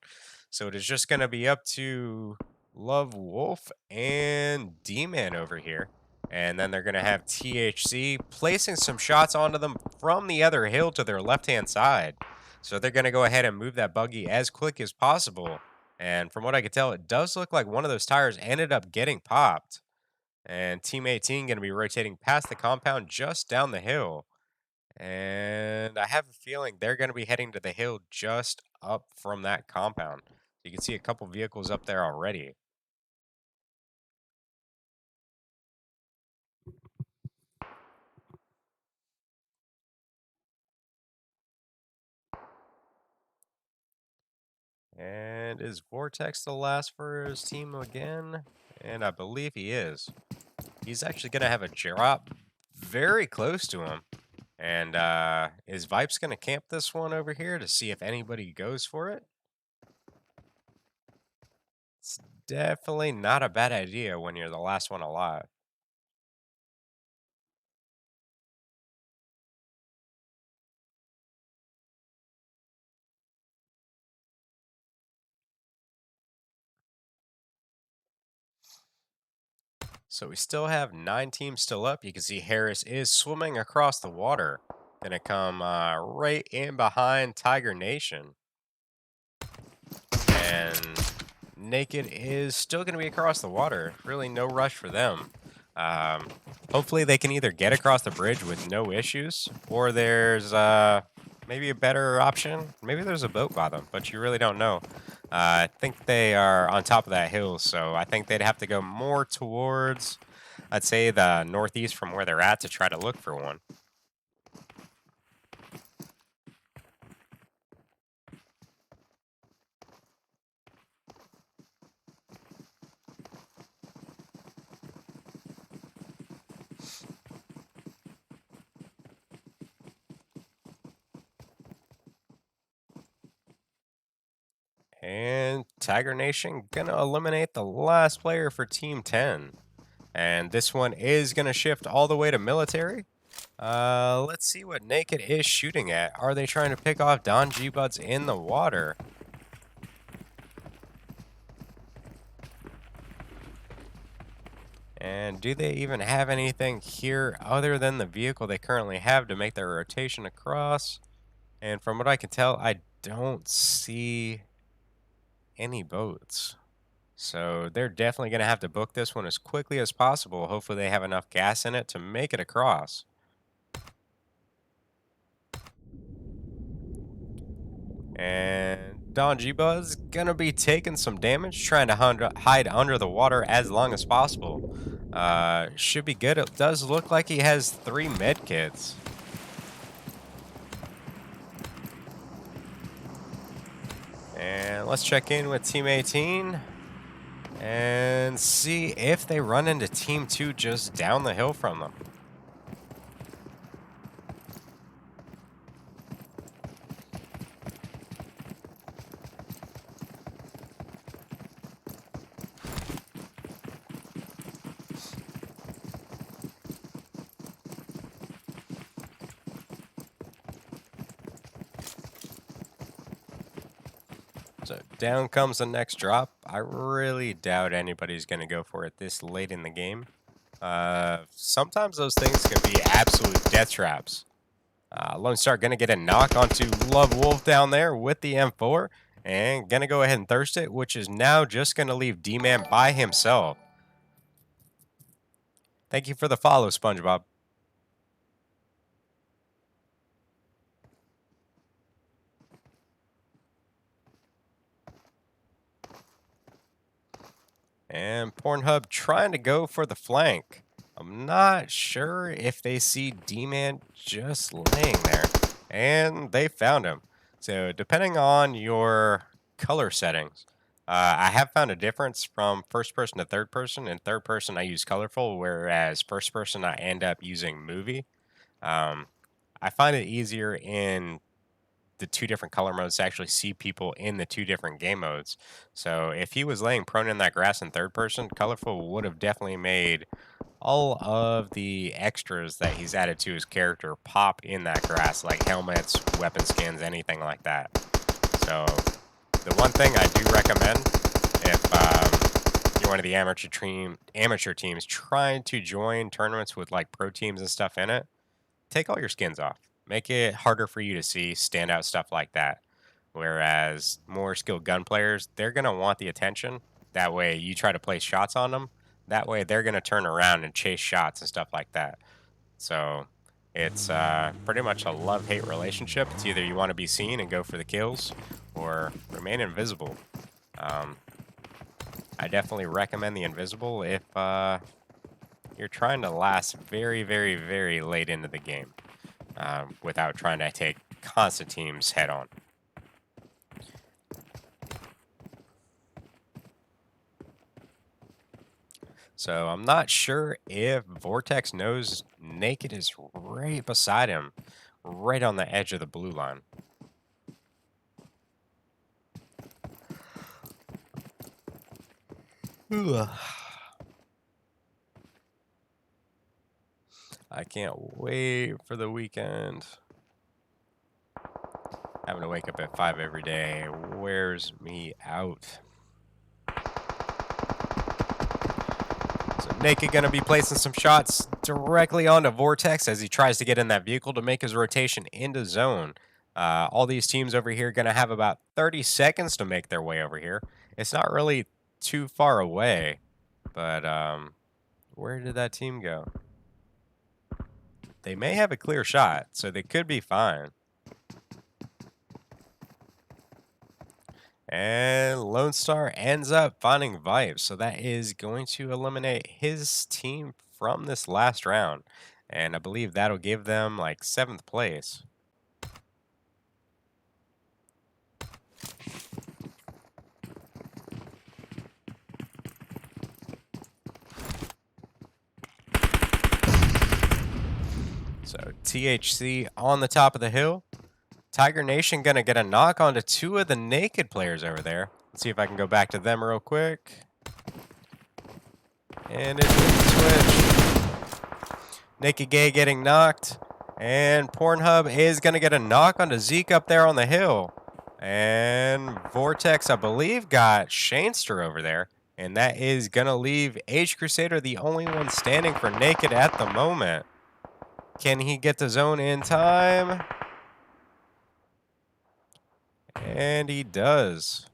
[SPEAKER 1] So it is just going to be up to Love Wolf and D-Man over here. And then they're going to have THC placing some shots onto them from the other hill to their left-hand side. So they're going to go ahead and move that buggy as quick as possible. And from what I can tell, it does look like one of those tires ended up getting popped. And Team 18 going to be rotating past the compound just down the hill. And I have a feeling they're going to be heading to the hill just up from that compound. You can see a couple vehicles up there already. And is Vortex the last for his team again? And I believe he is. He's actually going to have a drop very close to him. And is Vipes going to camp this one over here to see if anybody goes for it? It's definitely not a bad idea when you're the last one alive. So we still have 9 teams still up. You can see Harris is swimming across the water. Gonna come right in behind Tiger Nation. And Naked is still gonna be across the water. Really no rush for them. Hopefully they can either get across the bridge with no issues, or there's maybe a better option. Maybe there's a boat by them, but you really don't know. I think they are on top of that hill, so I think they'd have to go more towards, I'd say, the northeast from where they're at to try to look for one. And Tiger Nation gonna eliminate the last player for Team 10. And this one is gonna shift all the way to military. Let's see what Naked is shooting at. Are they trying to pick off Don G-Buds in the water? And do they even have anything here other than the vehicle they currently have to make their rotation across? And from what I can tell, I don't see any boats. So they're definitely going to have to book this one as quickly as possible. Hopefully they have enough gas in it to make it across. And Don G-Buzz going to be taking some damage, trying to hide under the water as long as possible. Should be good. It does look like he has 3 med kits. And let's check in with Team 18 and see if they run into Team 2 just down the hill from them. So down comes the next drop. I really doubt anybody's going to go for it this late in the game. Sometimes those things can be absolute death traps. Lone Star going to get a knock onto Love Wolf down there with the M4. And going to go ahead and thirst it, which is now just going to leave D-Man by himself. Thank you for the follow, SpongeBob. And Pornhub trying to go for the flank. I'm not sure if they see D-Man just laying there. And they found him. So depending on your color settings, I have found a difference from first person to third person. In third person, I use colorful, whereas first person, I end up using movie. I find it easier in the two different color modes to actually see people in the two different game modes. So if he was laying prone in that grass in third person, colorful would have definitely made all of the extras that he's added to his character pop in that grass, like helmets, weapon skins, anything like that. So the one thing I do recommend, if you're one of the amateur teams trying to join tournaments with like pro teams and stuff in it, take all your skins off. Make it harder for you to see standout stuff like that. Whereas more skilled gun players, they're going to want the attention. That way you try to place shots on them. That way they're going to turn around and chase shots and stuff like that. So it's pretty much a love-hate relationship. It's either you want to be seen and go for the kills or remain invisible. I definitely recommend the invisible if you're trying to last very, very, very late into the game. Without trying to take constant teams head on. So I'm not sure if Vortex knows Naked is right beside him, right on the edge of the blue line. Ugh. I can't wait for the weekend. Having to wake up at 5 every day wears me out. So Naked going to be placing some shots directly onto Vortex as he tries to get in that vehicle to make his rotation into zone. All these teams over here going to have about 30 seconds to make their way over here. It's not really too far away, but where did that team go? They may have a clear shot, so they could be fine. And Lone Star ends up finding Vipes, so that is going to eliminate his team from this last round. And I believe that'll give them like 7th place. So THC on the top of the hill. Tiger Nation going to get a knock onto 2 of the Naked players over there. Let's see if I can go back to them real quick. And it didn't switch. Naked Gay getting knocked. And Pornhub is going to get a knock onto Zeke up there on the hill. And Vortex, I believe, got Shanester over there. And that is going to leave Age Crusader the only one standing for Naked at the moment. Can he get the zone in time? And he does.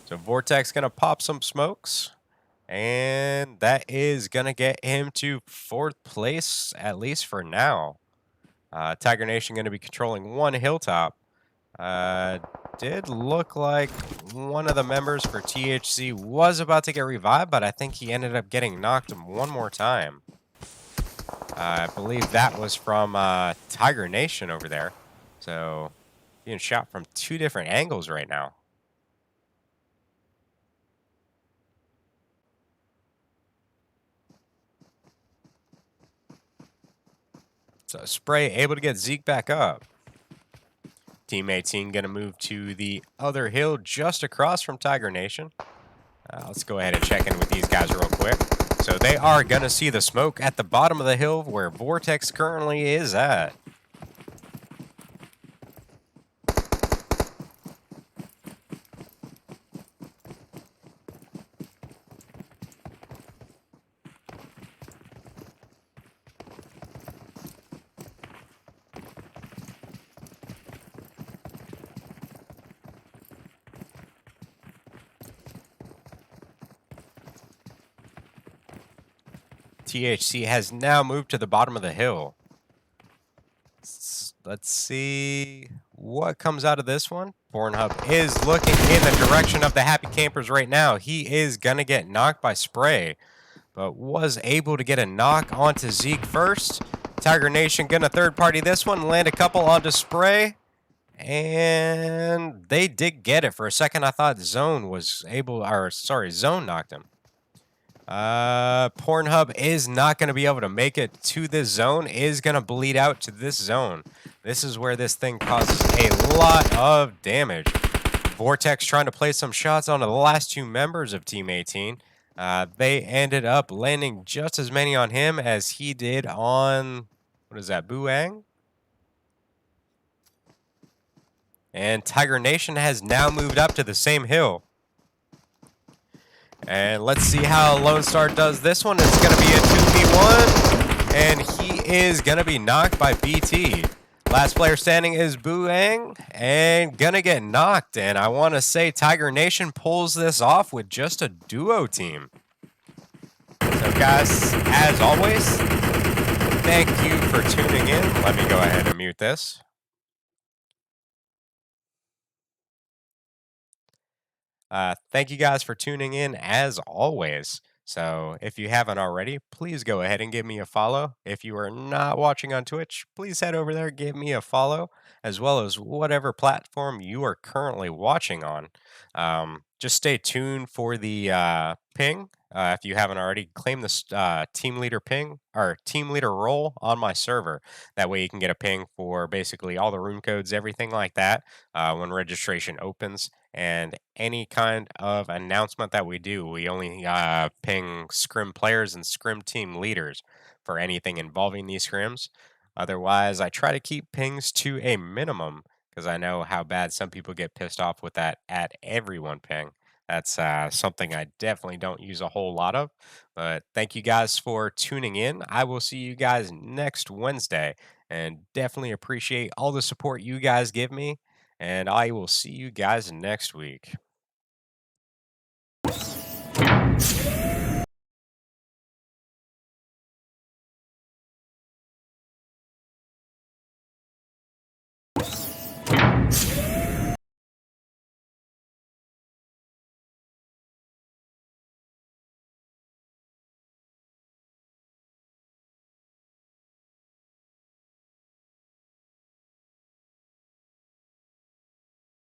[SPEAKER 1] So Vortex going to pop some smokes. And that is going to get him to 4th place, at least for now. Tiger Nation going to be controlling one hilltop. Did look like one of the members for THC was about to get revived, but I think he ended up getting knocked one more time. I believe that was from Tiger Nation over there. So Being shot from 2 different angles right now. So Spray able to get Zeke back up. Team 18 going to move to the other hill just across from Tiger Nation. Let's go ahead and check in with these guys real quick. So they are going to see the smoke at the bottom of the hill where Vortex currently is at. THC has now moved to the bottom of the hill. Let's see what comes out of this one. Pornhub is looking in the direction of the Happy Campers right now. He is going to get knocked by Spray, but was able to get a knock onto Zeke first. Tiger Nation going to third party this one, land a couple onto Spray, and they did get it. For a second, I thought Zone knocked him. Pornhub is not going to be able to make it to this zone, is going to bleed out to this zone. This is where this thing causes a lot of damage. Vortex trying to play some shots onto the last 2 members of Team 18. They ended up landing just as many on him as he did on, what is that, Buang? And Tiger Nation has now moved up to the same hill. And let's see how Lone Star does this one. It's going to be a 2v1. And he is going to be knocked by BT. Last player standing is Buang. And going to get knocked. And I want to say Tiger Nation pulls this off with just a duo team. So guys, as always, thank you for tuning in. Let me go ahead and mute this. Thank you guys for tuning in as always. So if you haven't already, please go ahead and give me a follow. If you are not watching on Twitch, please head over there, give me a follow, as well as whatever platform you are currently watching on. Just stay tuned for the ping. If you haven't already, claim the team leader ping or team leader role on my server. That way you can get a ping for basically all the room codes, everything like that, when registration opens. And any kind of announcement that we do, we only ping scrim players and scrim team leaders for anything involving these scrims. Otherwise, I try to keep pings to a minimum because I know how bad some people get pissed off with that at everyone ping. That's something I definitely don't use a whole lot of. But thank you guys for tuning in. I will see you guys next Wednesday and definitely appreciate all the support you guys give me. And I will see you guys next week.